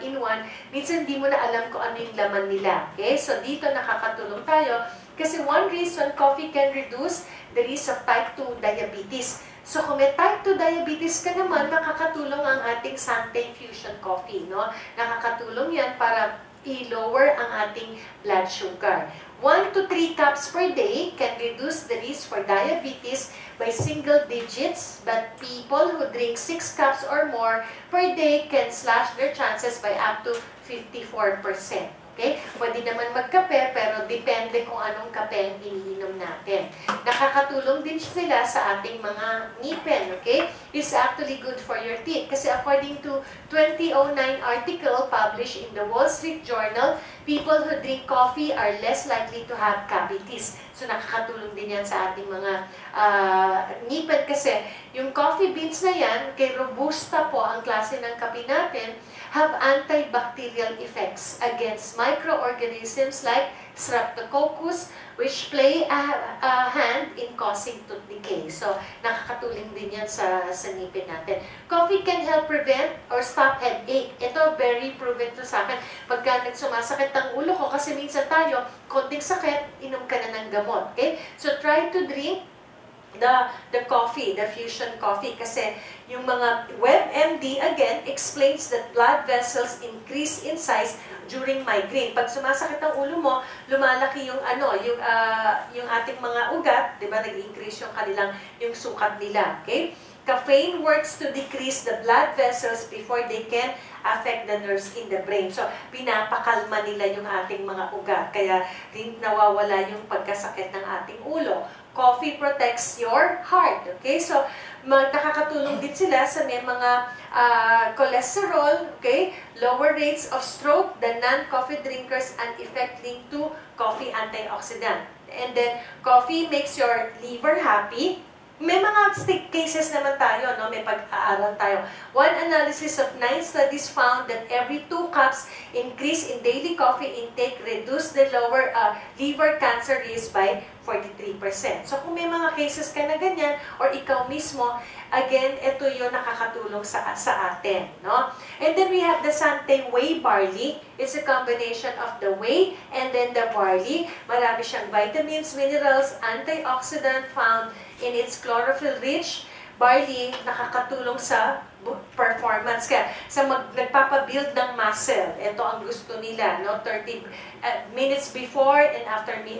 in-1. Minsan di mo na alam kung ano yung laman nila. Okay? So dito nakakatulong tayo kasi one reason coffee can reduce the risk of type 2 diabetes. So kung may type 2 diabetes ka naman, nakakatulong ang ating Sante Fusion Coffee. No? Nakakatulong yan para i-lower ang ating blood sugar. 1 to 3 cups per day can reduce the risk for diabetes by single digits, but people who drink 6 cups or more per day can slash their chances by up to 54%. Okay? Pwede naman magkape, pero depende kung anong kape ang iniinom natin. Nakakatulong din sila sa ating mga ngipin. Okay? It's actually good for your teeth. Kasi according to 2009 article published in the Wall Street Journal, people who drink coffee are less likely to have cavities. So nakakatulong din yan sa ating mga ngipin. Kasi yung coffee beans na yan, kay Robusta po ang klase ng kape natin, have antibacterial effects against microorganisms like Streptococcus, which play a hand in causing tooth decay. So, nakakatulong din yan sa ngipin natin. Coffee can help prevent or stop headache. Ito, very proven to sa akin. Pagka nagsumasakit ang ulo ko, kasi minsan tayo, konting sakit, inom ka na ng gamot. Okay? So, try to drink the coffee, the fusion coffee, kasi yung mga WebMD again explains that blood vessels increase in size during migraine. Pag sumasakit ang ulo mo, lumalaki yung yung ating mga ugat, 'di ba? Nag-increase yung sukat nila, okay? Caffeine works to decrease the blood vessels before they can affect the nerves in the brain. So, pinapakalma nila yung ating mga ugat. Kaya nawawala yung pagkasakit ng ating ulo. Coffee protects your heart. Okay? So, nakakatulong din sila sa may mga cholesterol, okay? Lower rates of stroke than non-coffee drinkers and effect linked to coffee antioxidant. And then, coffee makes your liver happy. May mga cases naman tayo, no? May pag-aaral tayo. One analysis of 9 studies found that every 2 cups increase in daily coffee intake reduced the lower liver cancer risk by 43%. So kung may mga cases ka na ganyan, or ikaw mismo, again, ito yung nakakatulong sa atin. No? And then we have the Sante Whey Barley. It's a combination of the whey and then the barley. Marami siyang vitamins, minerals, antioxidant found in its chlorophyll-rich barley, nakakatulong sa performance. Kaya sa nagpapabuild ng muscle, ito ang gusto nila, no? 30 minutes before and after 30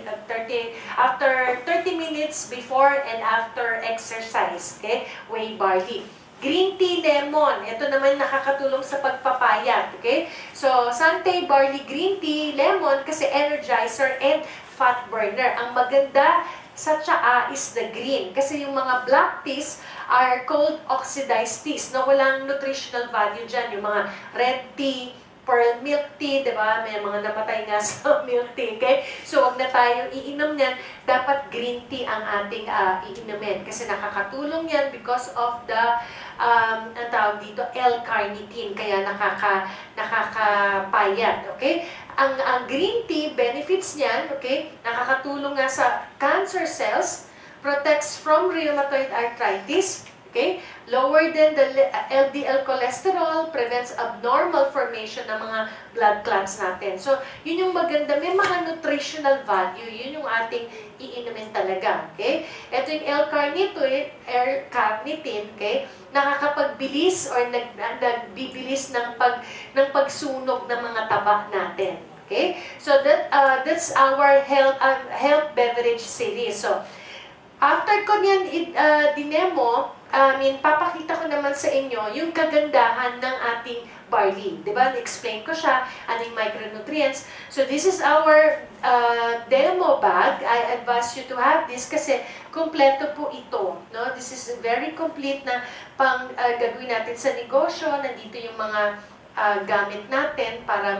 minutes before and after exercise. Okay? Whey barley. Green tea lemon, ito naman nakakatulong sa pagpapayat. Okay? So, Sante Barley Green Tea Lemon kasi energizer and fat burner. Ang maganda sa tsaa is the green. Kasi yung mga black teas are cold oxidized teas na walang nutritional value dyan. Yung mga red tea, pearl milk tea, di ba? May mga namatay nga sa milk tea. Okay? So, wag na tayo iinom yan. Dapat green tea ang ating iinumin. Kasi nakakatulong yan because of the, ang tawag dito, L-carnitine. Kaya nakakapayat. Okay? Ang green tea, benefits niyan, okay, nakakatulong nga sa cancer cells, protects from rheumatoid arthritis, okay, Okay? Lower than the LDL cholesterol, prevents abnormal formation ng mga blood clots natin. So, yun yung maganda. May mga nutritional value. Yun yung ating iinumin talaga. Okay? Ito yung L-carnitine, okay? Nakakapagbilis or nagbibilis ng pagsunog ng mga taba natin. Okay? So, that's our health beverage series. So, after ko niyan dinemo, papakita ko naman sa inyo yung kagandahan ng ating barley. Diba? Na-explain ko siya, anong micronutrients. So, this is our demo bag. I advise you to have this kasi kompleto po ito. No? This is very complete na gagawin natin sa negosyo. Nandito yung mga gamit natin para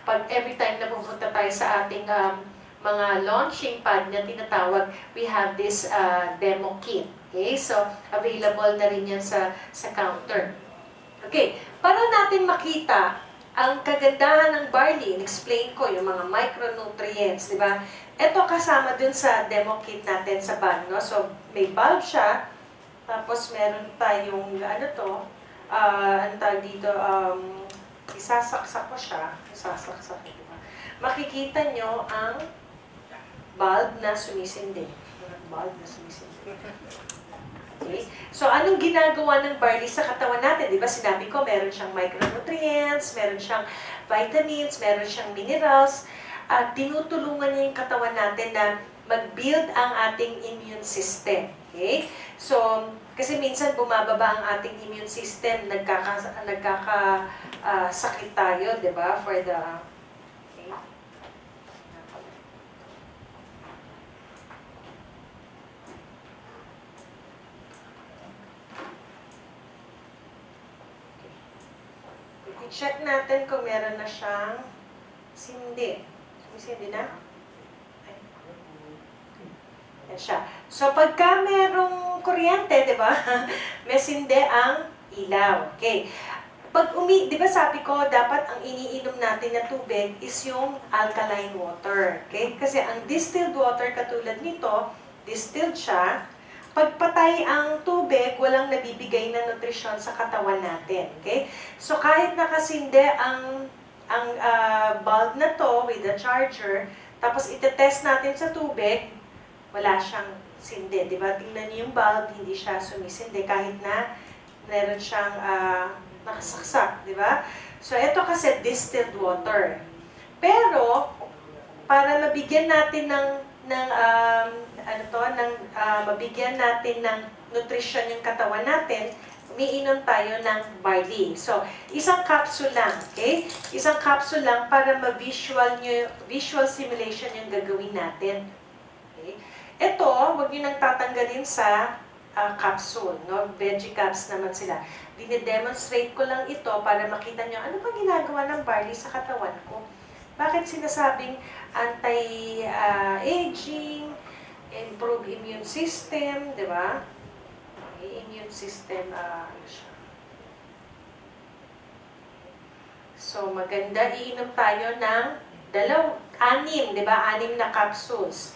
pag every time na pupunta tayo sa ating mga launching pad na tinatawag, we have this demo kit. Okay? So, available na rin yan sa counter. Okay. Para natin makita ang kagandahan ng barley, explain ko yung mga micronutrients, di ba? Ito kasama dun sa demo kit natin sa bag, no? So, may bulb siya, tapos meron tayong, ano tawag dito, isasaksak ko siya, di ba? Makikita nyo ang bulb na sumisindi. Bulb na sumisindi. Okay? So, anong ginagawa ng barley sa katawan natin? Di ba, sinabi ko, meron siyang micronutrients, meron siyang vitamins, meron siyang minerals, at tinutulungan niya yung katawan natin na mag-build ang ating immune system. Okay? So, kasi minsan bumababa ang ating immune system, nagkakasakit tayo, di ba, for the... I-check natin kung meron na siyang sindi. Sumisindi na? Yan siya. So, pagka merong kuryente, di ba? May sindi ang ilaw. Okay. Di ba sabi ko, dapat ang iniinom natin na tubig is yung alkaline water. Okay? Kasi ang distilled water, katulad nito, distilled siya, pagpatay ang tubig, walang nabibigay na nutrisyon sa katawan natin. Okay? So, kahit nakasinde ang bulb na to with the charger, tapos itetest natin sa tubig, wala siyang sindi. Diba? Tingnan niyo yung bulb, hindi siya sumisindi kahit na meron siyang nakasaksak. Diba? So, ito kasi distilled water. Pero, para mabigyan natin mabigyan natin ng nutrisyon yung katawan natin, umiinom tayo ng barley. So, isang capsule lang, okay? Isang capsule lang para visual simulation yung gagawin natin. Okay? Ito, huwag nyo nang tatanggalin sa capsule, no? Veggie caps naman sila. Dine-demonstrate ko lang ito para makita nyo, ano ba ginagawa ng barley sa katawan ko? Bakit sinasabing anti-aging, improve immune system, di ba? Immune system, So, maganda, iinom tayo ng 6, di ba? 6 na capsules.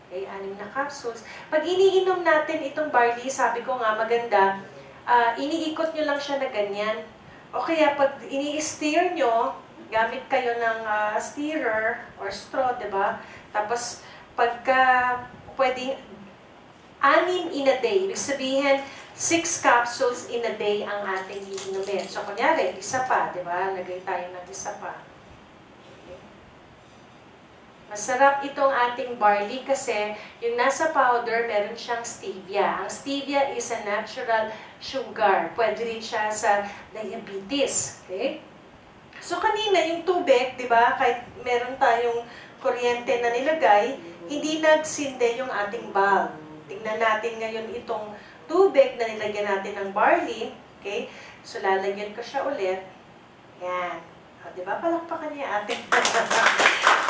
Okay, 6 na capsules. Pag iniinom natin itong barley, sabi ko nga, maganda, iniikot nyo lang siya na ganyan. O kaya, pag ini-steer nyo, gamit kayo ng stirrer or straw, di ba? Tapos, pagka pwedeng 6 in a day. Ibig sabihin, 6 capsules in a day ang ating iinumin. So, kunyari, isa pa, di ba? Lagay tayo ng isa pa. Okay. Masarap itong ating barley kasi yung nasa powder, meron siyang stevia. Ang stevia is a natural sugar. Pwede rin siya sa diabetes. Okay? So, kanina yung tubig, di ba? Kahit meron tayong kuryente na nilagay, hindi nagsinde yung ating bulb. Tingnan natin ngayon itong tubig na nilagyan natin ng barley. Okay? So, lalagyan ko siya ulit. Yan. O, di ba? Palakpakan niya ating.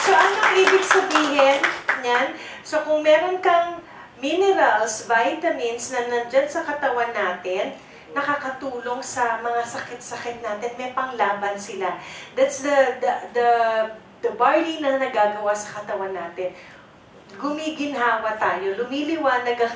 So, anong ibig sabihin niyan? So, kung meron kang minerals, vitamins na nandyan sa katawan natin, nakakatulong sa mga sakit-sakit natin. May panglaban sila. That's the barley na nagagawa sa katawan natin. gumiginhawa tayo, lumiliwanag ang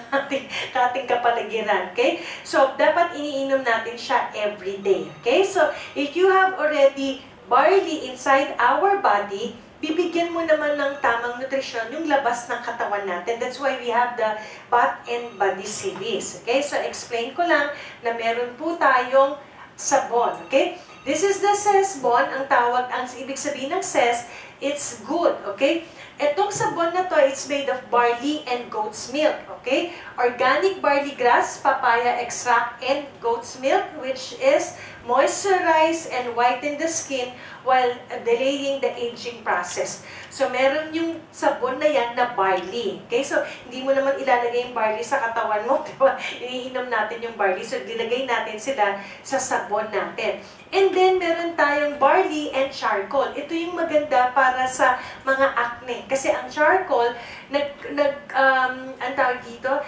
ating kapaligiran, okay? So, dapat iniinom natin siya every day, okay? So, if you have already barley inside our body, bibigyan mo naman ng tamang nutrisyon yung labas ng katawan natin. That's why we have the Bath and Body series, okay? So, explain ko lang na meron po tayong sabon, okay? This is the Sesbon, ang ibig sabihin ng Ses, it's good, okay? Itong sabon na to, it's made of barley and goat's milk, okay? Organic barley grass, papaya extract, and goat's milk, which is moisturize and whiten the skin while delaying the aging process. So, meron yung sabon na yan na barley. Okay? So, hindi mo naman ilalagay yung barley sa katawan mo, diba? Iniinom natin yung barley. So, dilagay natin sila sa sabon natin. And then, meron tayong barley and charcoal. Ito yung maganda para sa mga acne. Kasi ang charcoal, ang tawag dito,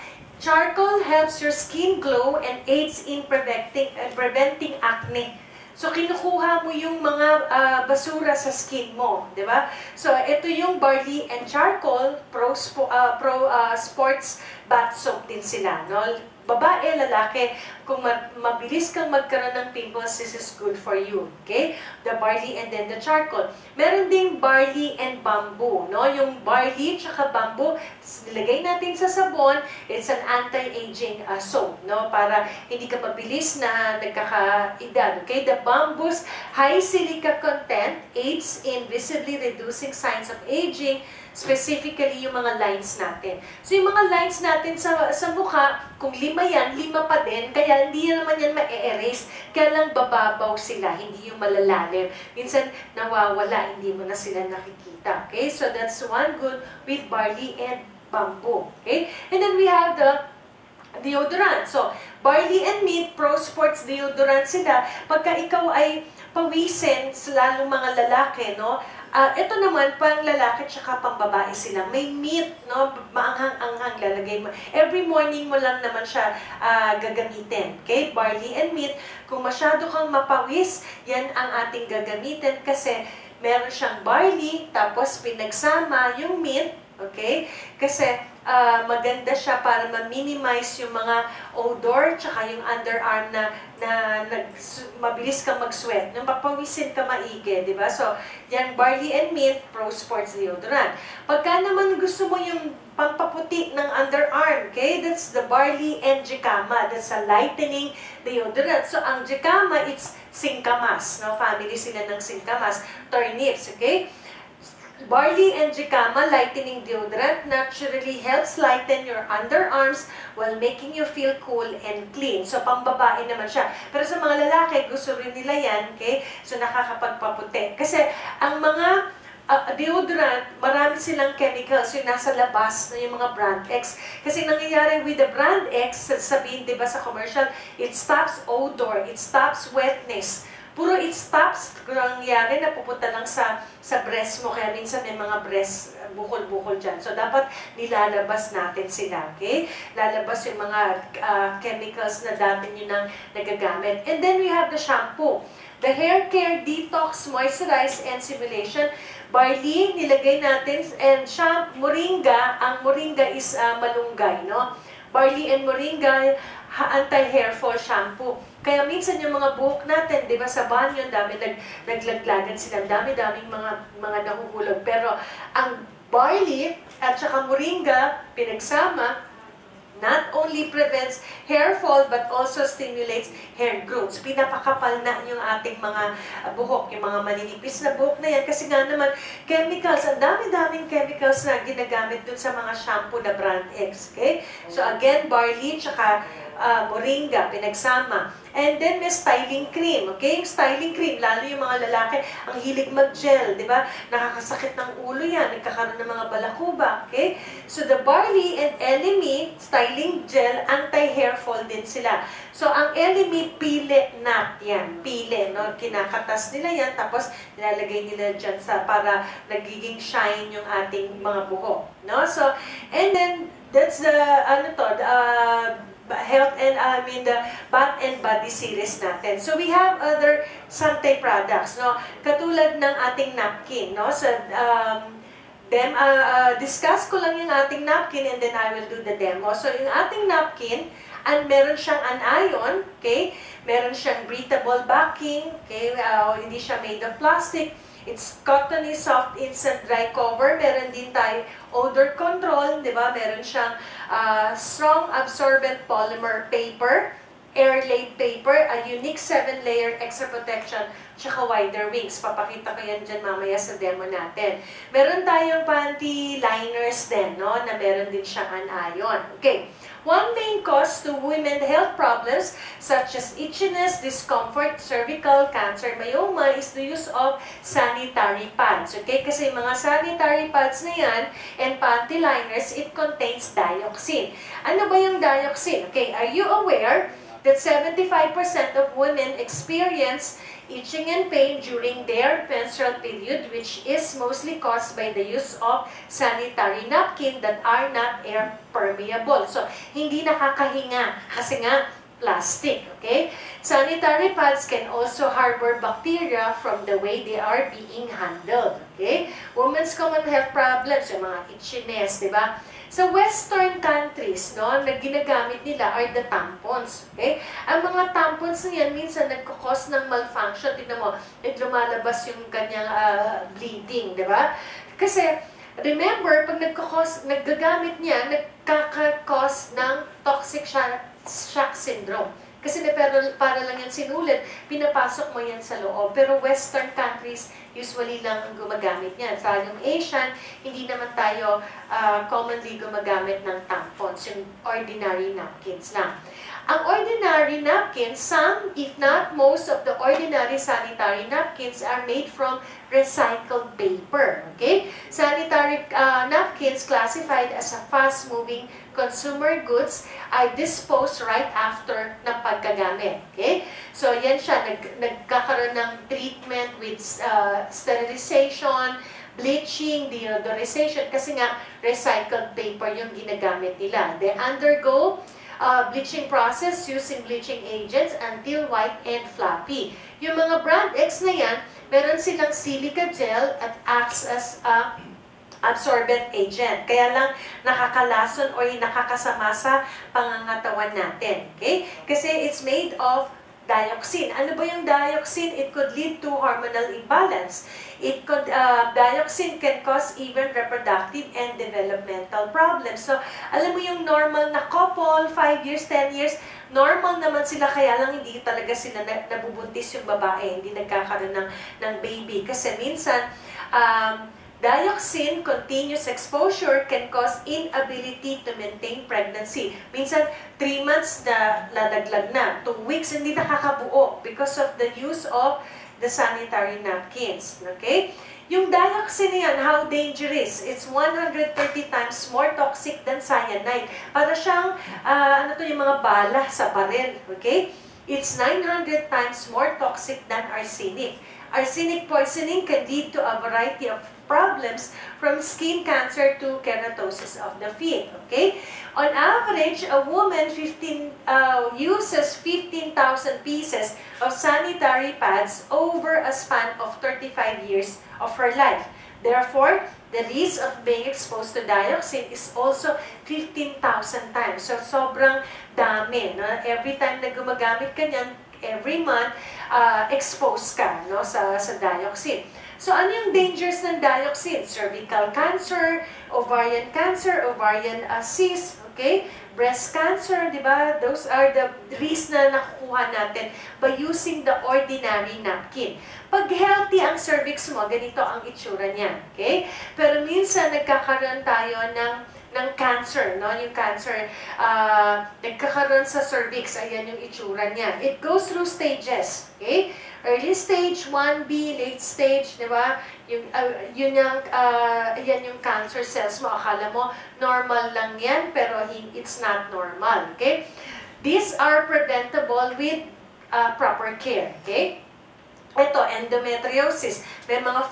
charcoal helps your skin glow and aids in preventing acne. So, kinukuha mo yung mga basura sa skin mo, di ba? So, ito yung barley and charcoal, sports bath soap din sila, no? Babae, lalaki, kung mabilis kang magkaroon ng pimples, this is good for you, okay? The barley and then the charcoal. Meron ding barley and bamboo, no? Yung barley tsaka bamboo, nilagay natin sa sabon, it's an anti-aging soap, no? Para hindi ka mabilis na nagkakaedad, okay? The bamboo's high silica content aids in visibly reducing signs of aging, specifically yung mga lines natin. So, yung mga lines natin sa mukha, kung 5 yan, 5 pa din, kaya hindi naman yan ma-erase, kaya lang bababaw sila, hindi yung malalalim. Minsan, nawawala, hindi mo na sila nakikita. Okay? So, that's one good with barley and bamboo. Okay? And then we have the deodorant. So, barley and meat, Pro Sports deodorant sila. Pagka ikaw ay pawisin, lalong mga lalaki, no? Ito naman, pang lalaki tsaka pang babae sila. May meat, no? Maanghang-anghang lalagay mo. Every morning mo lang naman siya gagamitin. Okay? Barley and meat. Kung masyado kang mapawis, yan ang ating gagamitin kasi meron siyang barley, tapos pinagsama yung meat. Okay? Kasi maganda siya para ma-minimize yung mga odor tsaka yung underarm na mabilis kang mag-sweat. Nung papawisin ka maigi, di ba? So, yan, barley and meat, Pro Sports deodorant. Pagka naman gusto mo yung pampaputi ng underarm, okay? That's the barley and jicama. That's a lightening deodorant. So, ang jicama, it's singkamas, no? Family sila ng singkamas, turnips, okay? Barley and jicama lightening deodorant naturally helps lighten your underarms while making you feel cool and clean. So, pambabae naman siya. Pero sa mga lalaki, gusto rin nila yan, okay? So, nakakapagpaputi. Kasi, ang mga deodorant, marami silang chemicals yung nasa labas na yung mga brand X. Kasi nangyayari with the brand X, sabihin, di ba sa commercial, it stops odor, it stops wetness. Puro it stops, kung nangyari, napupunta lang sa breast mo, kaya minsan may mga breast bukol-bukol dyan. So, dapat nilalabas natin sila, okay? Lalabas yung mga chemicals na dati nyo nang nagagamit. And then, we have the shampoo. The hair care, detox, moisturize, and simulation. Barley, nilagay natin, and moringa, ang moringa is malunggay, no? Barley and moringa, anti-hair fall shampoo. Kaya minsan yung mga buhok natin, di ba, sa banyo, dami naglaglagan sila, dami-daming mga nahuhulog. Pero ang barley at saka moringa, pinagsama, not only prevents hair fall, but also stimulates hair growth. Pinapakapal na yung ating mga buhok, yung mga maninipis na buhok na yan. Kasi nga naman, chemicals, ang dami-daming chemicals na ginagamit dun sa mga shampoo na brand X. Okay? So again, barley, tsaka moringa, pinagsama. And then may styling cream, okay? Yung styling cream, lalo yung mga lalaki, ang hilig mag-gel, di ba? Nakakasakit ng ulo yan, nagkakaroon ng mga balakuba, okay? So the barley and elemi styling gel, anti-hair fall din sila. So ang elemi, pile nut yan, pile, no? Kinakatas nila yan, tapos nilalagay nila dyan para nagiging shine yung ating mga buhok, no? So, and then, that's the, health and the Bath and Body series natin. So we have other Sante products, no? Katulad ng ating napkin, no? So discuss ko lang yung ating napkin and then I will do the demo. So, yung ating napkin, meron siyang anion, okay? Meron siyang breathable backing, okay? Hindi siya made of plastic. It's cottony, soft, instant dry cover. Meron din tayo odor control, di ba? Meron siyang strong absorbent polymer paper, air-laid paper, a unique 7-layer extra protection, tsaka wider wings. Papakita ko yan dyan mamaya sa demo natin. Meron tayong panty liners din, no? Na meron din siyang anion. Okay. One main cause to women health problems such as itchiness, discomfort, cervical cancer, myoma is the use of sanitary pads. Okay? Kasi mga sanitary pads na yan and panty liners, it contains dioxin. Ano ba yung dioxin? Okay, are you aware that 75% of women experience itching and pain during their menstrual period, which is mostly caused by the use of sanitary napkin that are not air permeable. So, hindi nakakahinga kasi nga plastic, okay? Sanitary pads can also harbor bacteria from the way they are being handled, okay? Women's common health problems, yung mga itchiness, di ba? Sa Western countries, no, na ginagamit nila are the tampons. Okay? Ang mga tampons na yan, minsan nagkakos ng malfunction. Tignan mo, lumalabas yung kanyang bleeding, di ba? Kasi, remember, pag naggagamit niya, nagkakakos ng toxic shock syndrome. Kasi para lang yan sinulit, pinapasok mo yan sa loob. Pero Western countries, usually lang gumagamit niyan. Sa yung Asian, hindi naman tayo commonly gumagamit ng tampons, yung ordinary napkins na. Ang ordinary napkins, some, if not most of the ordinary sanitary napkins are made from recycled paper. Okay? Sanitary napkins classified as a fast-moving consumer goods are disposed right after ng pagkagamit. Okay? So, yan siya. Nagkakaroon ng treatment with sterilization, bleaching, deodorization, kasi nga recycled paper yung ginagamit nila. They undergo bleaching process using bleaching agents until white and fluffy. Yung mga brand X na yan, meron silang silica gel at acts as absorbent agent. Kaya lang nakakalason o nakakasama sa pangangatawan natin. Okay? Kasi it's made of dioxin. Ano ba yung dioxin? It could lead to hormonal imbalance. Dioxin can cause even reproductive and developmental problems. So, alam mo yung normal na couple, 5 years, 10 years, normal naman sila, kaya lang hindi talaga sila nabubuntis yung babae, hindi nagkakaroon ng baby. Kasi minsan, dioxin continuous exposure can cause inability to maintain pregnancy. Minsan, 3 months na lalaglag na, 2 weeks hindi nakakabuo because of the use of the sanitary napkins. Okay? Yung dioxin yan, how dangerous? It's 130 times more toxic than cyanide. Para siyang, yung mga bala sa baril. Okay? It's 900 times more toxic than arsenic. Arsenic poisoning can lead to a variety of problems from skin cancer to keratosis of the feet. Okay? On average, a woman uses 15,000 pieces of sanitary pads over a span of 35 years of her life. Therefore, the risk of being exposed to dioxin is also 15,000 times. So, sobrang dami. No? Every time na gumagamit ka niyan, every month, exposed ka, no, sa dioxin. So, ano yung dangers ng dioxin? Cervical cancer, ovarian cyst, okay? Breast cancer, di ba? Those are the risks na nakukuha natin by using the ordinary napkin. Pag healthy ang cervix mo, ganito ang itsura niya, okay? Pero minsan, nagkakaroon tayo ng cancer, no? Yung cancer, nagkakaroon sa cervix, ayan yung itsura niya. It goes through stages, okay? Early stage, 1B, late stage, di ba? Yan yung cancer cells mo. Akala mo, normal lang yan, pero it's not normal, okay? These are preventable with proper care, okay? Ito, endometriosis. May mga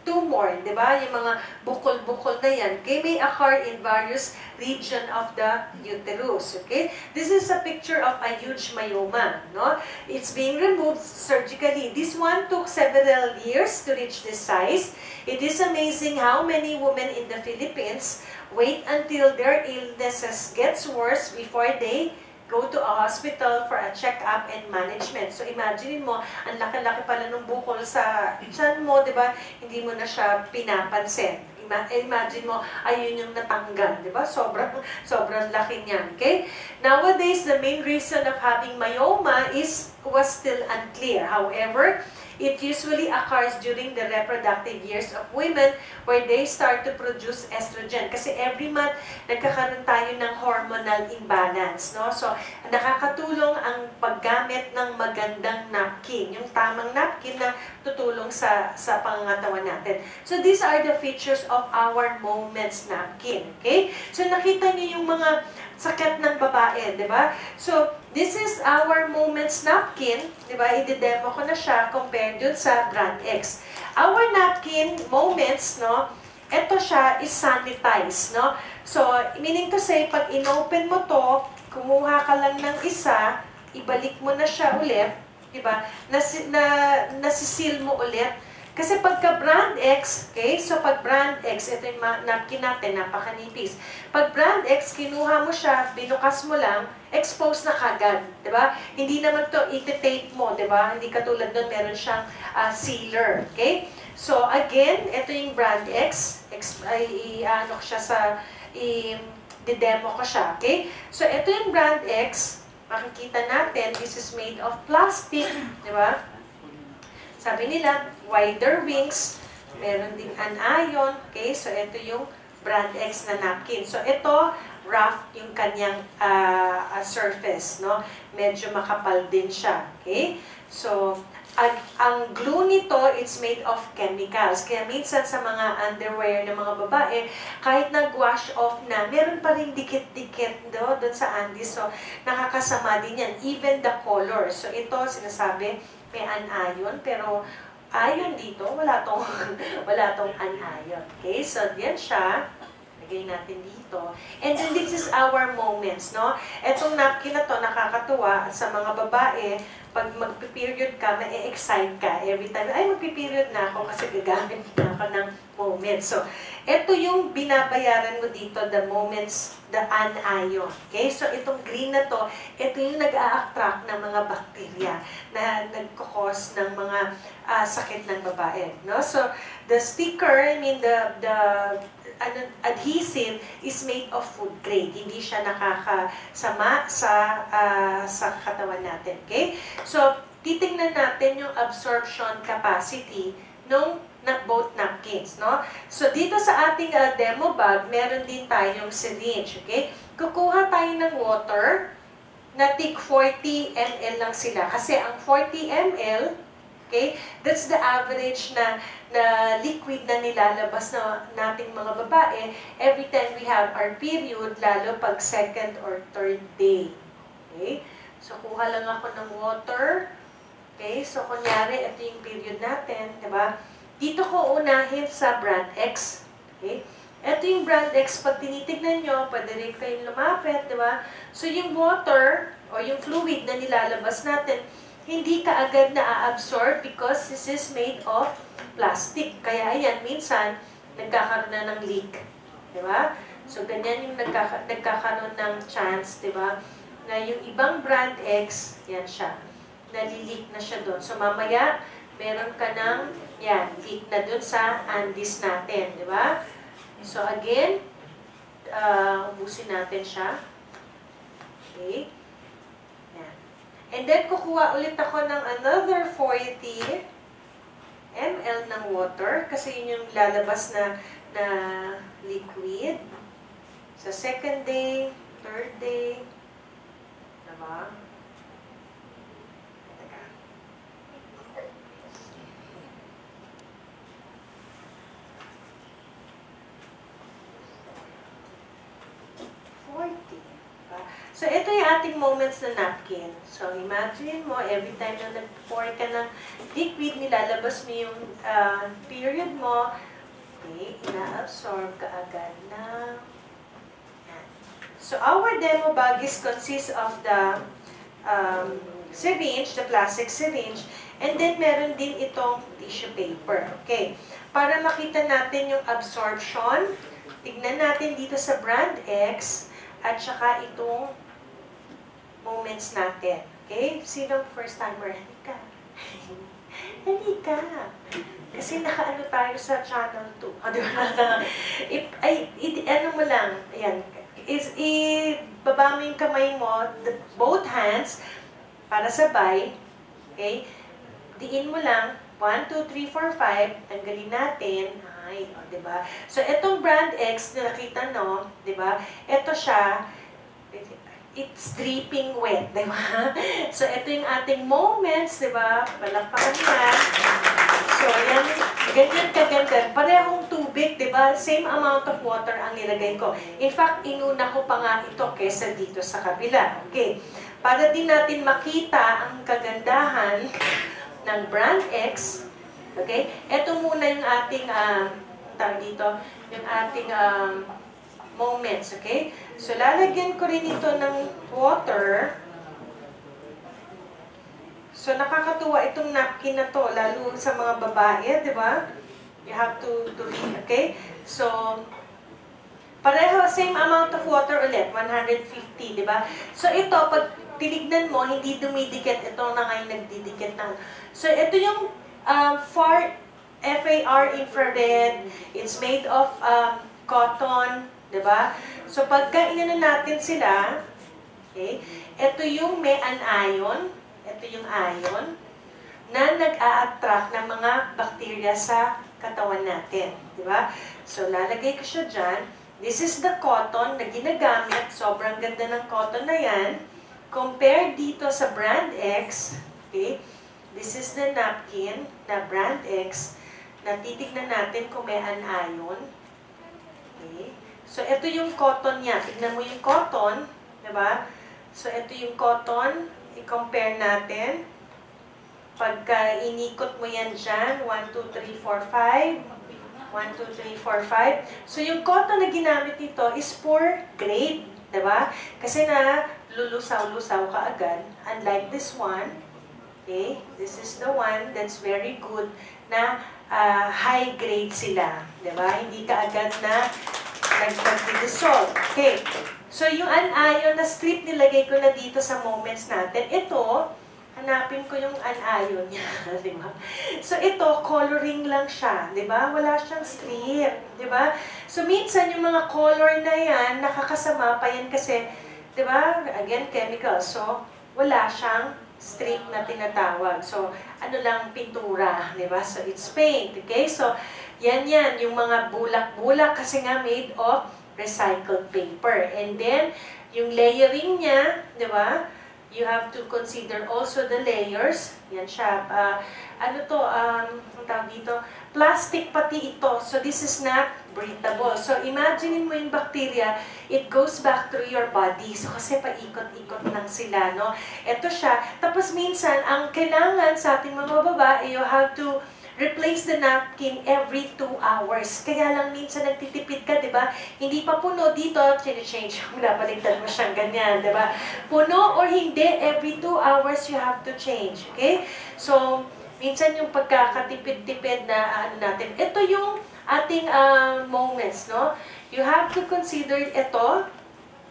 tumor, di ba? Yung mga bukol-bukol na yan, okay, may occur in various region of the uterus, okay? This is a picture of a huge myoma, no? It's being removed surgically. This one took several years to reach this size. It is amazing how many women in the Philippines wait until their illnesses gets worse before they go to a hospital for a check-up and management. So imagine mo, ang laki-laki pala ng bukol sa tiyan mo, di ba? Hindi mo na siya pinapansin. Imagine mo, ayun yung natanggal, di ba? Sobrang laki niyan, okay? Nowadays, the main reason of having myoma was still unclear. However, it usually occurs during the reproductive years of women where they start to produce estrogen. Kasi every month, nagkakaroon tayo ng hormonal imbalance. No? So, nakakatulong ang paggamit ng magandang napkin. Yung tamang napkin na tutulong sa pangangatawan natin. So, these are the features of our Moments napkin. Okay? So, nakita niyo yung mga sakit ng babae, di ba? So, this is our Moments napkin, di ba? I-demo ko na siya compared dun sa brand X. Our napkin, Moments, no? Ito siya is sanitized, no? So, meaning to say, pag inopen mo to, kumuha ka lang ng isa, ibalik mo na siya ulit, di ba? Nasisil mo ulit. Kasi pagka brand X, okay? So pag brand X, ito yung napkin natin, napakanipis. Pag brand X, kinuha mo siya, binukas mo lang, expose na kagad, di ba? Hindi naman to iti-tape mo, di ba? Hindi katulad doon, meron siyang sealer, okay? So again, ito yung brand X, ano ko siya sa, i-demo ko siya, okay? So ito yung brand X, makikita natin, this is made of plastic, di ba? Sabi nila, wider wings, meron ding anion, okay? So, ito yung brand X na napkin. So, ito, rough yung kanyang surface, no? Medyo makapal din siya, okay? So, ang glue nito, it's made of chemicals. Kaya minsan sa mga underwear ng mga babae, kahit nag-wash off na, meron pa rin dikit-dikit doon sa undies. So, nakakasama din yan. Even the color. So, ito, sinasabi, may anion, pero ion dito, wala tong anion. Okay, so yan siya. Lagay natin dito. And then this is our Moments, no? Etong napkin na to, nakakatuwa sa mga babae, pag magpi-period ka, ma-excite ka. Every time, ay magpi-period na ako kasi gagamit na ako ng Moments. So, ito yung binabayaran mo dito, the Moments, the anion. Okay? So, itong green na to, ito yung nag-a-attract ng mga bakterya na nagkukos ng mga sakit ng babae. No? So, the sticker, I mean, the adhesive is made of food grade. Hindi siya nakakasama sa katawan natin. Okay? So, titingnan natin yung absorption capacity ng both napkins, no? So, dito sa ating demo bag, meron din tayong syringe, okay? Kukuha tayo ng water na tig 40 ml lang sila. Kasi ang 40 ml, okay, that's the average na liquid na nilalabas na nating mga babae every time we have our period, lalo pag second or third day. Okay? So, kuha lang ako ng water. Okay? So, kunyari, ito yung period natin, diba? Dito ko unahin sa brand X. Okay? Ito yung brand X, pag tinitignan nyo, pwede rin kayong lumapit, diba? So, yung water, o yung fluid na nilalabas natin, hindi ka agad na-absorb because this is made of plastic. Kaya ayan, minsan, nagkakaroon na ng leak. Diba? So, ganyan yung nagkakaroon ng chance, diba? Na yung ibang brand X, yan siya. Nalileak na siya doon. So, mamaya, meron ka ng, yan, leak na doon sa undies natin. Diba? So, again, ubusin natin siya. Okay. Yan. And then, kukuha ulit ako ng another 40 ml ng water kasi yun yung lalabas na liquid sa second day, third day, diba? Teka. 40. So, ito yung ating moments na napkin. So, imagine mo, every time na nag-pour ka ng liquid, nilalabas mo yung period mo, okay, ina-absorb ka agad na. So, our demo baggies consists of the syringe, the plastic syringe, and then meron din itong tissue paper. Okay. Para makita natin yung absorption, tignan natin dito sa brand X, at saka itong moments natin. Okay? Sino first timer? Halika. Halika. Kasi nakaano tayo sa channel 2. Di ba? Ano mo lang, ayan, ibaba mo yung kamay mo, both hands, para sabay, okay? Diin mo lang, 1, 2, 3, 4, 5, tanggalin natin, ay, o, diba? So, itong brand X na nakita no, diba? Ito siya, it's dripping wet, diba? So, ito yung ating moments, diba? Palakpakan yan. So, yan, ganyan kaganda. Parehong tubig, diba? Same amount of water ang nilagay ko. In fact, inuna ko pa nga ito kesa dito sa kabila. Okay. Para din natin makita ang kagandahan ng brand X, okay? Ito muna yung ating, tawag dito, yung ating moments, okay? So, lalagyan ko rin ito ng water. So, nakakatuwa itong napkin na to, lalo sa mga babae, di ba? You have to read, okay? So, pareho, same amount of water ulit, 150, di ba? So, ito, pag tinignan mo, hindi dumidikit. Ito na ngayon nagdidikit ng. So, ito yung FAR infrared. It's made of cotton, diba? So, pagka inano natin sila, okay, ito yung may anion, ito yung ion, na nag-a-attract ng mga bacteria sa katawan natin, diba? So, lalagay ko siya dyan. This is the cotton na ginagamit. Sobrang ganda ng cotton na yan. Compare dito sa brand X, okay? This is the napkin na brand X na titignan natin kung may anion. Okay? So, ito yung cotton niya. Tignan mo yung cotton, diba? So, ito yung cotton. I-compare natin. Pagka inikot mo yan dyan, 1, 2, 3, 4, 5. 1, 2, 3, 4, 5. So, yung cotton na ginamit nito is for grade. Diba? Kasi na lulusaw-lusaw ka agad. Unlike this one, okay, this is the one that's very good na high grade sila. Diba? Hindi ka agad na nag-dissolve. Okay. So, yung anion na strip nilagay ko na dito sa moments natin. Ito, hanapin ko yung anion niya. Diba? So, ito, coloring lang siya. Diba? Wala siyang strip. Diba? So, minsan yung mga color na yan, nakakasama pa yan kasi, diba? Again, chemical. So, wala siyang strip na tinatawag. So, ano lang, pintura. Diba? So, it's paint. Okay? So, yan. Yung mga bulak-bulak kasi nga made of recycled paper. And then, yung layering niya, diba? You have to consider also the layers. Yan siya. Ano to? Ang tawag dito? Plastic pati ito. So, this is not breathable. So, imagine mo yung bacteria, it goes back through your body. So, kasi paikot-ikot lang sila, no? Ito siya. Tapos, minsan, ang kailangan sa ating mga babae, you have to replace the napkin every 2 hours. Kaya lang minsan nagtitipid ka, di ba? Hindi pa puno dito, change mo, nabaligtad mo siyang ganyan, di ba? Puno or hindi, every 2 hours you have to change, okay? So, minsan yung pagkakatipid-tipid na ano natin. Ito yung ating moments, no? You have to consider ito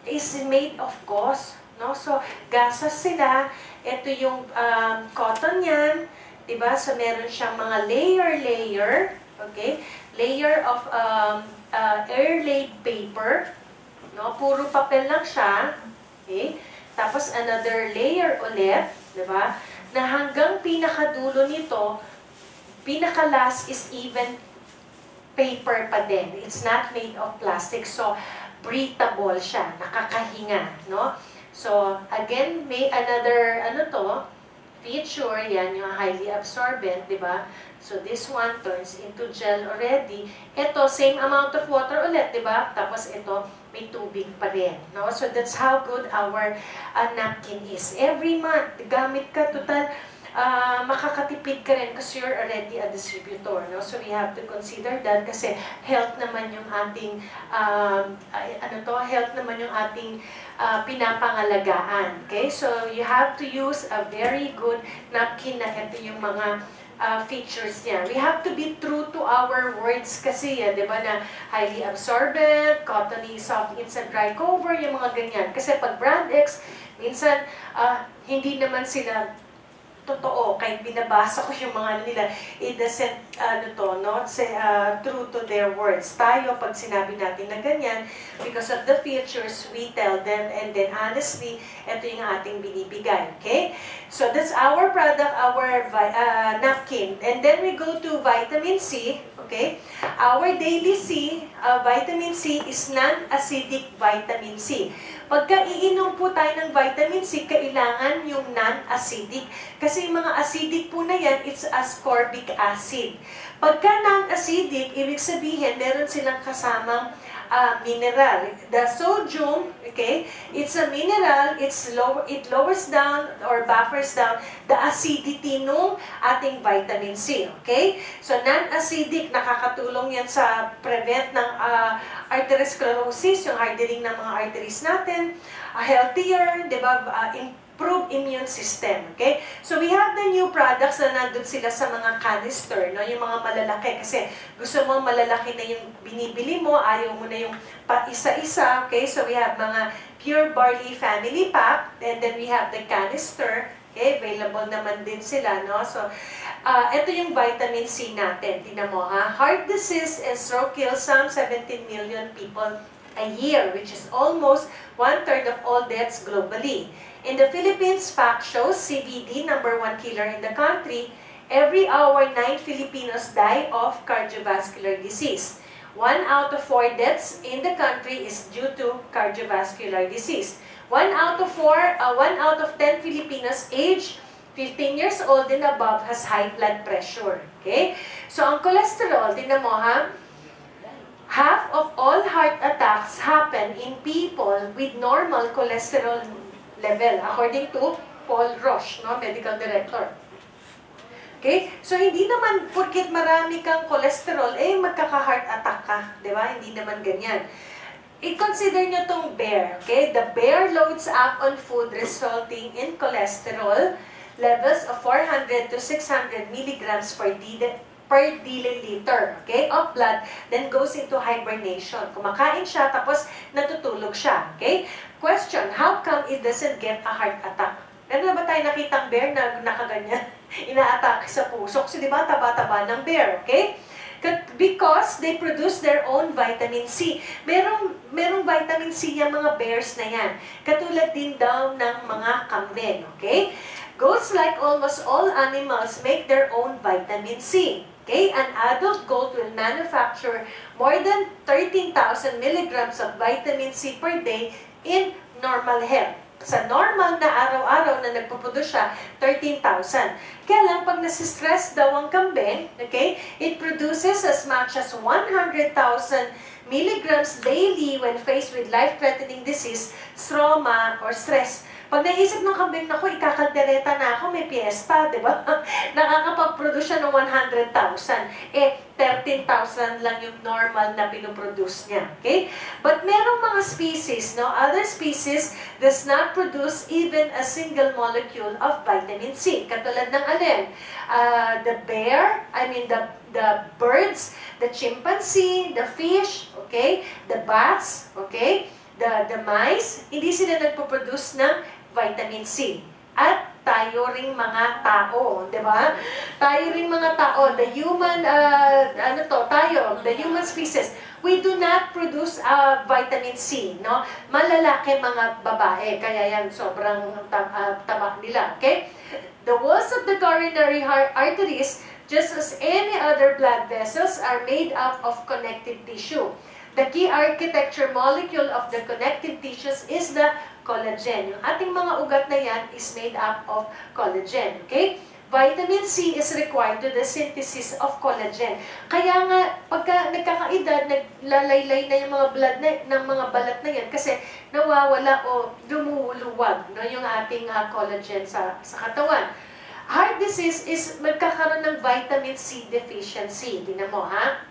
is made of gauze, no? So, gasas sila. Ito yung cotton yan. Diba? So, meron siyang mga layer, okay? Layer of air-laid paper, no? Puro papel lang siya, okay? Tapos, another layer ulit, diba? Na hanggang pinakadulo nito, pinaka-last is even paper pa din. It's not made of plastic. So, breathable siya, nakakahinga, no? So, again, may another, ano to, feature, yan yung highly absorbent, di ba? So this one turns into gel already. Ito, same amount of water ulit, di ba? Tapos ito, may tubig pa rin. No? So that's how good our napkin is. Every month, gamit ka, total, makakatipid ka rin kasi you're already a distributor. No? So we have to consider that kasi health naman yung ating, health naman yung ating pinapangalagaan. Okay? So you have to use a very good napkin na ito yung mga features niya. We have to be true to our words kasi yan, di ba, na highly absorbent, cottony, soft instant dry cover, yung mga ganyan. Kasi pag brand X, minsan hindi naman sila totoo, kahit binabasa ko yung mga nila, it doesn't, say, true to their words. Tayo, pag sinabi natin na ganyan, because of the features, we tell them, and then honestly, ito yung ating binibigay, okay? So that's our product, our napkin. And then we go to vitamin C, okay? Our daily vitamin C is non-acidic vitamin C. Pagka iinom po tayo ng vitamin C, kailangan yung non-acidic. Kasi yung mga acidic po na yan, it's ascorbic acid. Pagka non-acidic, ibig sabihin, meron silang kasamang mineral. The sodium, okay, it's a mineral, it lowers down or buffers down the acidity ng ating vitamin C, okay? So non-acidic, nakakatulong yan sa prevent ng arteriosclerosis, yung hardening ng mga arteries natin, healthier, di ba, improve immune system, okay? So we have the new products na nandun sila sa mga canister, no? Yung mga malalaki, kasi gusto mo malalaki na yung binibili mo, ayaw mo na yung isa-isa, okay? So we have mga Pure Barley Family Pack, and then we have the canister, okay? Available naman din sila, no? So, ito yung vitamin C natin, tingnan mo, ha? Heart disease and stroke kill some 17 million people a year, which is almost 1/3 of all deaths globally. In the Philippines, fact shows CVD, #1 killer in the country. Every hour, 9 Filipinos die of cardiovascular disease. 1 out of 4 deaths in the country is due to cardiovascular disease. 1 out of 10 Filipinos aged 15 years old and above has high blood pressure. Okay? So, ang cholesterol, tingnan mo, ha? Half of all heart attacks happen in people with normal cholesterol level, according to Paul Roche, no, medical director. Okay? So, hindi naman, porkit marami kang cholesterol, magkaka-heart attack ka. Di ba? Hindi naman ganyan. I-consider nyo tong bear. Okay? The bear loads up on food resulting in cholesterol levels of 400 to 600 milligrams per milliliter, okay, of blood, then goes into hibernation. Kumakain siya, tapos natutulog siya, okay? Question, how come it doesn't get a heart attack? Meron na ba tayo nakitang bear na nakaganyan? Ina-attack sa puso. Kasi di ba, taba-taba ng bear, okay? Because they produce their own vitamin C. Merong vitamin C yung mga bears na yan. Katulad din daw ng mga kambing, okay? Goats, like almost all animals, make their own vitamin C. Okay, an adult goat will manufacture more than 13,000 milligrams of vitamin C per day in normal health. Sa normal na araw-araw na nagpuproduce siya, 13,000. Kaya lang, pag nasistress daw ang kambing, okay, it produces as much as 100,000 milligrams daily when faced with life-threatening disease, trauma, or stress. Pag naisip ng kambing, naku, ikakaldereta na ako, may piyesta, di ba? Nakakapag-produce siya ng 100,000. 13,000 lang yung normal na pinoproduce niya. Okay? But merong mga species, no? Other species does not produce even a single molecule of vitamin C. Katulad ng alin? The birds, the chimpanzee, the fish, okay? The bats, okay? The mice, hindi sila nagpo-produce ng vitamin C. At tayo ring mga tao, di ba? Tayo ring mga tao, the human, the human species, we do not produce vitamin C, no? Malalaki mga babae, kaya yan sobrang tabak nila, okay? The walls of the coronary arteries, just as any other blood vessels, are made up of connective tissue. The key architecture molecule of the connective tissues is the collagen. Yung ating mga ugat na yan is made up of collagen. Okay? Vitamin C is required to the synthesis of collagen. Kaya nga, pagka nagkakaedad, naglalaylay na yung mga blood ng mga balat na yan kasi nawawala o lumuluwag no, yung ating collagen sa katawan. Heart disease is magkakaroon ng vitamin C deficiency. Tingnan mo, ha?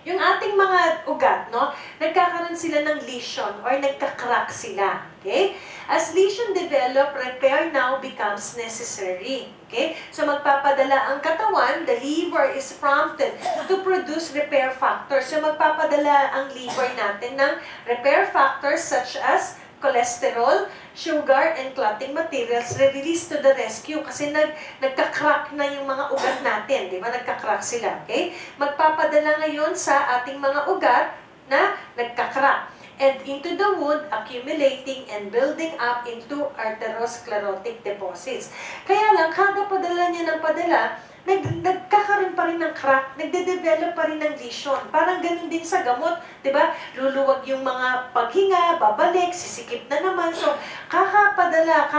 Yung ating mga ugat, no, nagkakaroon sila ng lesion or nagka-crack sila. Okay? As lesion develop, repair now becomes necessary. Okay? So magpapadala ang katawan, the liver is prompted to produce repair factors. So magpapadala ang liver natin ng repair factors such as cholesterol, sugar, and clotting materials re-release to the rescue kasi nagka-crack na yung mga ugat natin. Di ba? Nagka-crack sila. Okay? Magpapadala ngayon sa ating mga ugat na nagka-crack and into the wound, accumulating and building up into arteriosclerotic deposits. Kaya lang, kada padala niya ng padala, nagkakaroon pa rin ng crack, nagde-develop pa rin ng lesion. Parang ganun din sa gamot, di ba? Luluwag yung mga paghinga, babalik, sisikip na naman. So, kakapadala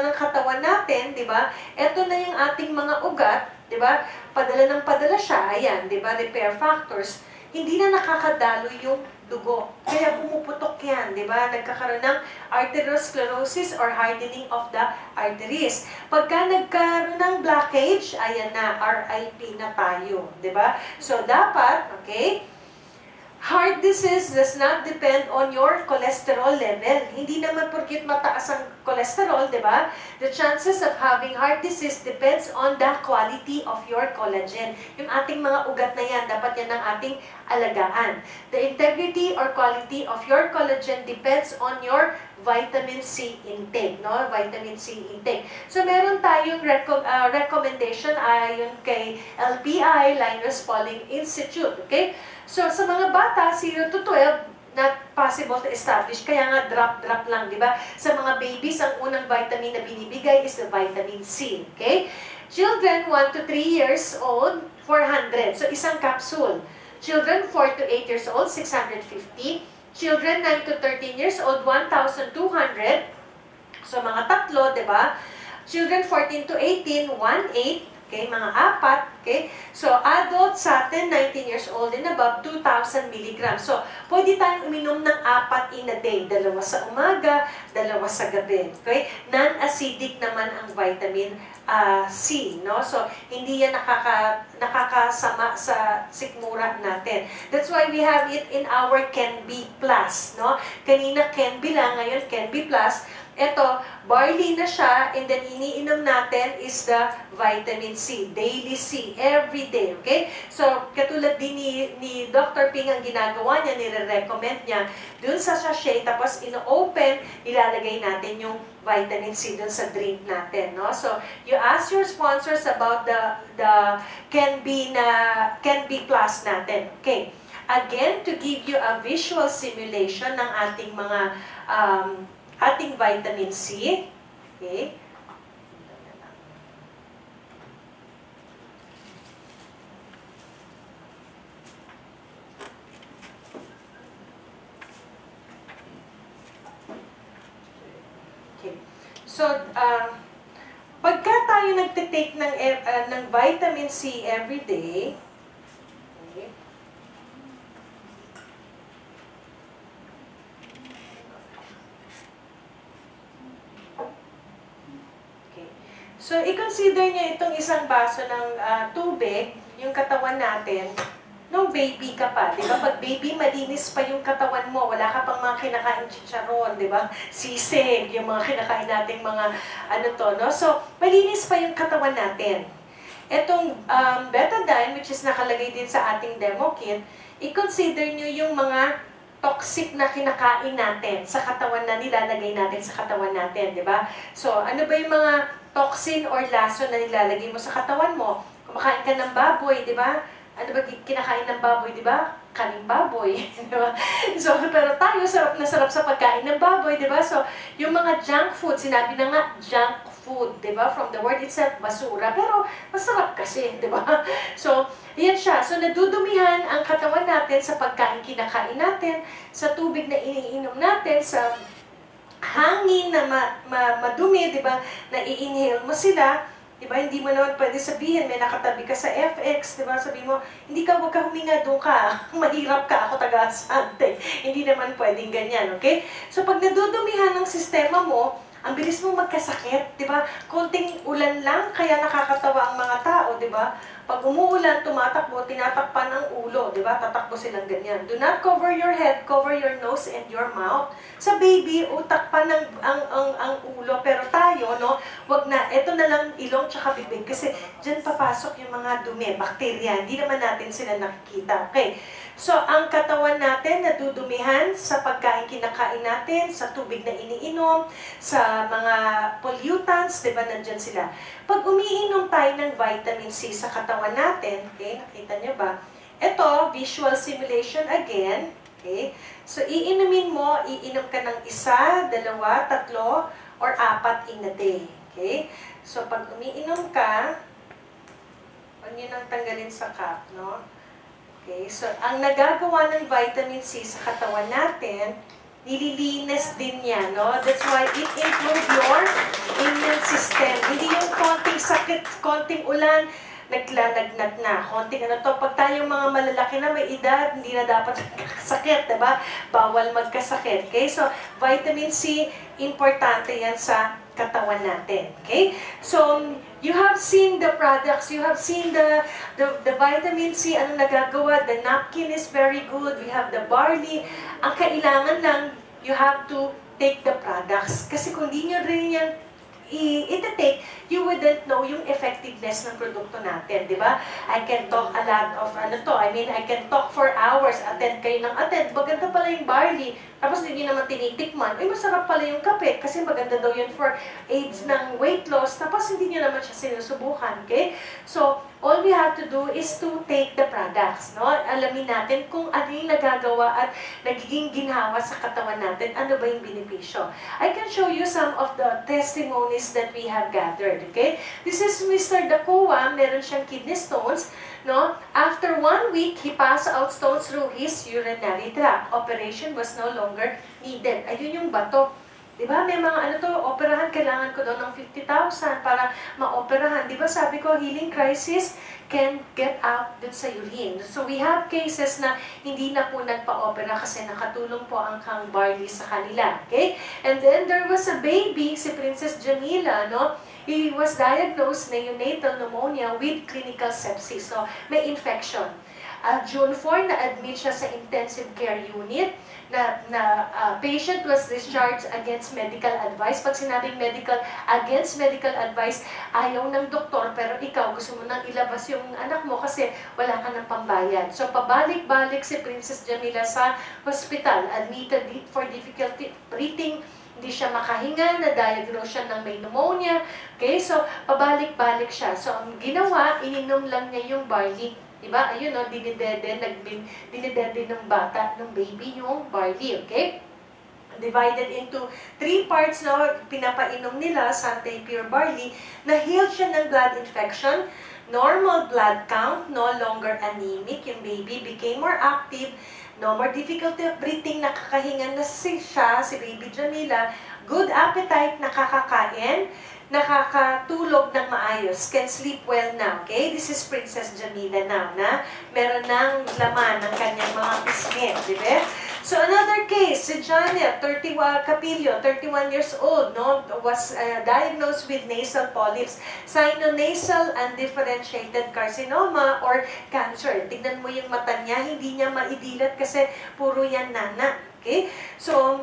ng katawan natin, di ba? Ito na yung ating mga ugat, di ba? Padala ng padala siya, ayan, di ba? Repair factors. Hindi na nakakadalo yung dugo. Kaya pumuputok yan, di ba? Nagkakaroon ng arteriosclerosis or hardening of the arteries. Pagka nagkaroon ng blockage, ayan na, RIP na tayo, di ba? So, dapat, okay, heart disease does not depend on your cholesterol level. Hindi naman porkit mataas ang cholesterol, di ba? The chances of having heart disease depends on the quality of your collagen. Yung ating mga ugat na yan, dapat yan ang ating alagaan. The integrity or quality of your collagen depends on your vitamin C intake, no? Vitamin C intake. So, meron tayong recommendation ayon kay LPI, Linus Pauling Institute, okay? So, sa mga bata, 0 to 12, not possible to establish. Kaya nga, drop lang, di ba? Sa mga babies, ang unang vitamin na binibigay is the vitamin C, okay? Children 1 to 3 years old, 400. So, isang capsule. Children 4 to 8 years old, 650. Children 9 to 13 years old, 1,200. So, mga tatlo, di ba? Children 14 to 18, 1,800. Okay, mga 4. Okay? So, adults sa atin, 19 years old and above, 2,000 milligrams. So, pwede tayong uminom ng 4 in a day. 2 sa umaga, 2 sa gabi. Okay? Non-acidic naman ang vitamin C. No? So, hindi yan nakakasama sa sikmura natin. That's why we have it in our Can Be Plus. No? Kanina Can Be lang, ngayon Can Be Plus. Ito, barley na siya, and then iniinom natin is the vitamin C, daily C, every day, okay? So, katulad din ni Dr. Ping ang ginagawa niya, nire-recommend niya, dun sa sachet, tapos ino-open, ilalagay natin yung vitamin C dun sa drink natin, no? So, you ask your sponsors about the Can Be Plus natin, okay? Again, to give you a visual simulation ng ating mga ating vitamin C. Okay. Okay. So, pagka tayo nagtitake ng vitamin C every day, okay, so, i-consider niya itong isang baso ng tubig, yung katawan natin, nung baby ka pa. Di ba? Pag baby, malinis pa yung katawan mo. Wala ka pang mga kinakain chicharon, di ba? Sisig, yung mga kinakain nating mga no? So, malinis pa yung katawan natin. Itong betadine, which is nakalagay din sa ating demo kit, i-consider nyo yung mga toxic na kinakain natin sa katawan na nilalagay natin sa katawan natin, di ba? So, ano ba yung mga toxin or lason na nilalagay mo sa katawan mo? Kumakain ka ng baboy, di ba? Ano ba kinakain ng baboy, di ba? Kaning baboy, di ba? So, pero tayo, sarap na sarap sa pagkain ng baboy, di ba? So, yung mga junk food, sinabi na nga, junk food, di ba? From the word itself, basura. Pero, masarap kasi, di ba? So, yan siya. So, nadudumihan ang katawan natin natin sa pagkain kinakain natin, sa tubig na iniinom natin, sa hangin na madumi, di ba, na i-inhale mo sila, di ba, hindi mo naman pwede sabihin, may nakatabi ka sa FX, di ba, sabi mo, huwag ka huminga, doon ka, mahirap ka, ako taga-Asante. Hindi naman pwedeng ganyan, okay? So, pag nadudumihan ng sistema mo, ang bilis mong magkasakit, di ba? Konting ulan lang, kaya nakakatawa ang mga tao, di ba? Pag umuulan, tumatakbo, tinatakpan ang ulo, di ba? Tatakbo silang ganyan. Do not cover your head, cover your nose and your mouth. Sa baby, takpan ang ulo, pero tayo, no? Wag na, eto na lang ilong tsaka bibig, kasi dyan papasok yung mga dumi, bakterya, hindi naman natin sila nakikita, okay? So, ang katawan natin nadudumihan sa pagkain kinakain natin, sa tubig na iniinom, sa mga pollutants, di ba, nandyan sila. Pag umiinom tayo ng vitamin C sa katawan natin, okay, nakita nyo ba? Ito, visual simulation again, okay? So, iinumin mo, iinom ka ng 1, 2, 3, or 4 in a day, okay? So, pag umiinom ka, huwag nyo nang tanggalin sa cup, no? Okay, so ang nagagawa ng vitamin C sa katawan natin, nililinis din yan, no? That's why it improves your immune system. Hindi yung konting sakit, konting ulan, naglalagnat na. Konting ano to, pag tayong mga malalaki na may edad, hindi na dapat magkasakit, diba? Bawal magkasakit. Okay, so vitamin C, importante yan sa katawan natin. Okay? So, you have seen the products, you have seen the vitamin C, anong nagagawa, the napkin is very good, we have the barley. Ang kailangan lang, you have to take the products. Kasi kung di nyo rin yan i-take, you wouldn't know yung effectiveness ng produkto natin, di ba? I can talk a lot of, I can talk for hours, attend kayo ng attend, maganda pala yung barley, tapos hindi nyo naman tinitikman, masarap pala yung kape, kasi maganda daw yun for aids ng weight loss, tapos hindi nyo naman siya sinusubukan, okay? So, all we have to do is to take the products, no? Alamin natin kung ano yung nagagawa at nagiging ginhawa sa katawan natin, ano ba yung benepisyo. I can show you some of the testimonies that we have gathered, okay? This is Mr. Dacoa, meron siyang kidney stones, no? After 1 week, he passed out stones through his urinary tract. Operation was no longer needed. Ayun yung bato. Diba? May mga operahan, kailangan ko daw ng 50,000 para ma-operahan. Diba sabi ko, healing crisis can get out dun sa urine. So we have cases na hindi na po nagpa-opera kasi nakatulong po ang kang barley sa kanila. Okay? And then there was a baby, si Princess Jamila, no? He was diagnosed neonatal pneumonia with clinical sepsis. So may infection. June 4, na-admit siya sa intensive care unit. Patient was discharged against medical advice. Pag sinabing against medical advice, ayaw ng doktor, pero ikaw gusto mo nang ilabas yung anak mo kasi wala ka ng pambayad. So, pabalik-balik si Princess Jamila sa hospital, admitted for difficulty breathing, hindi siya makahinga, na-diagnose siya ng may pneumonia. Okay, so, pabalik-balik siya. So, ang ginawa, ininom lang niya yung barley. Diba? Ayun, no? Dinidede ng bata, ng baby, yung barley, okay? Divided into 3 parts, no? Pinapainom nila, Sante Pure Barley, na-heal siya ng blood infection, normal blood count, no longer anemic, yung baby became more active, no more difficulty of breathing, nakakahinga na siya, si baby Jamila, good appetite, nakakakain, nakakatulog ng maayos, can sleep well now, okay? This is Princess Jamila now, na meron ng laman ng kanyang mga pisngi, di ba? So, another case, si Janet, 31 years old, no, was diagnosed with nasal polyps, sinonasal undifferentiated carcinoma or cancer. Tignan mo yung mata niya, hindi niya maidilat kasi puro yan nana. Okay? So,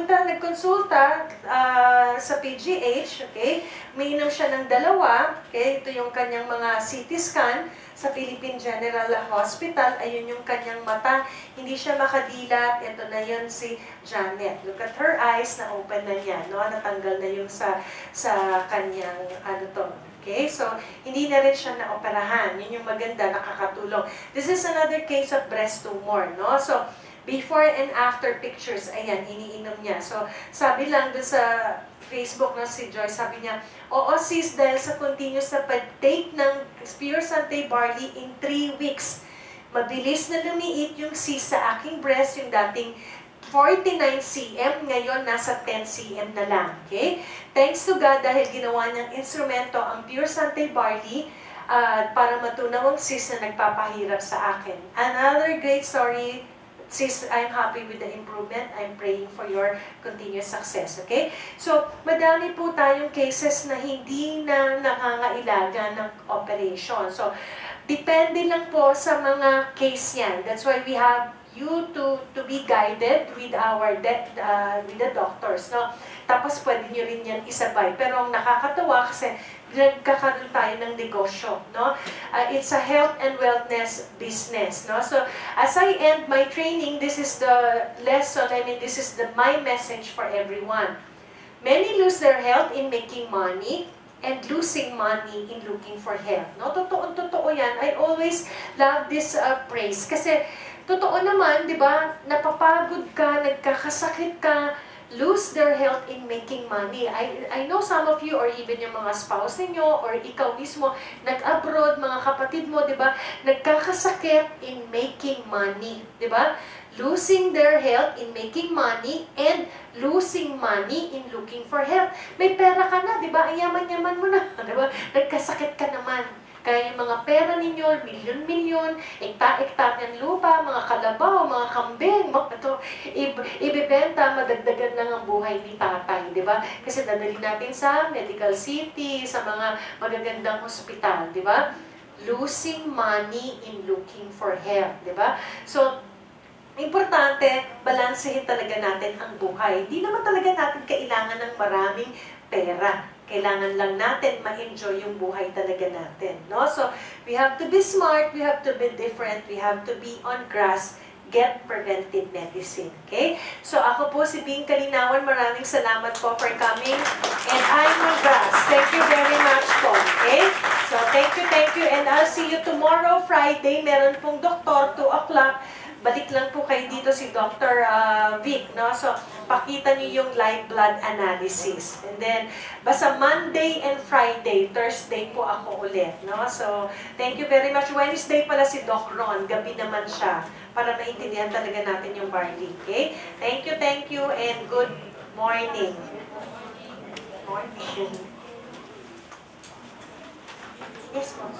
nagkonsulta sa PGH, okay? Umiinom siya ng 2, okay? Ito yung kanyang mga CT scan sa Philippine General Hospital. Ayun yung kanyang mata. Hindi siya makadilat. Ito na yun si Janet. Look at her eyes, na-open na niya, no? Natanggal na yung sa kanyang, okay? So, hindi na rin siya na-operahan. Yun yung maganda, nakakatulong. This is another case of breast tumor, no? So, before and after pictures, ayan, iniinom niya. So, sabi lang doon sa Facebook na si Joy, sabi niya, oo sis, dahil sa continuous na pag-take ng Pure Sante Barley in 3 weeks, Mabilis na lumiit yung cyst sa aking breast, yung dating 49 cm, ngayon nasa 10 cm na lang. Okay? Thanks to God dahil ginawa niyang instrumento ang Pure Sante Barley para matunaw ang cyst na nagpapahirap sa akin. Another great story, sis, I'm happy with the improvement. I'm praying for your continuous success. Okay? So, madami po tayong cases na hindi na nangangailangan ng operation. So, depende lang po sa mga case yan. That's why we have you to be guided with our with the doctors, no? Tapos pwede nyo rin yan isabay. Pero ang nakakatawa kasi nagkakaroon tayo ng negosyo, no? It's a health and wellness business, no? So as I end my training, this is the lesson, this is my message for everyone. Many lose their health in making money and losing money in looking for health, no? Totoo yan. I always love this praise kasi totoo naman, di ba, napapagod ka, nagkakasakit ka, lose their health in making money. I know some of you, or even yung mga spouse ninyo, or ikaw mismo, nag-abroad, mga kapatid mo, di ba, nagkakasakit in making money, di ba? Losing their health in making money and losing money in looking for health. May pera ka na, di ba? Ang yaman-yaman mo na, di ba? Nagkasakit ka naman. Kaya yung mga pera ninyo, milyon-milyon, ekta-ekta ng lupa, mga kalabaw, mga kambing, ibibenta, madagdagan lang ang buhay ni tatay, di ba? Kasi dadali natin sa medical city, sa mga magagandang hospital, di ba? Losing money in looking for health, di ba? So, importante, balansehin talaga natin ang buhay. Hindi naman talaga natin kailangan ng maraming pera. Kailangan lang natin ma-enjoy yung buhay talaga natin, no? So, we have to be smart, we have to be different, we have to be on grass, get preventive medicine, okay? So, ako po si Bing Kalinawan, maraming salamat po for coming, and I'm on grass. Thank you very much po, okay? So, thank you, and I'll see you tomorrow, Friday, meron pong doktor, 2 o'clock, balik lang po kayo dito si Dr. Vic, no? So, pakita niyo yung live blood analysis. And then, basta Monday and Friday, Thursday po ako ulit, no? So, thank you very much. Wednesday pala si Doc Ron, gabi naman siya, para maintindihan talaga natin yung barley, okay? Thank you, and good morning. Morning. Yes, ma'am.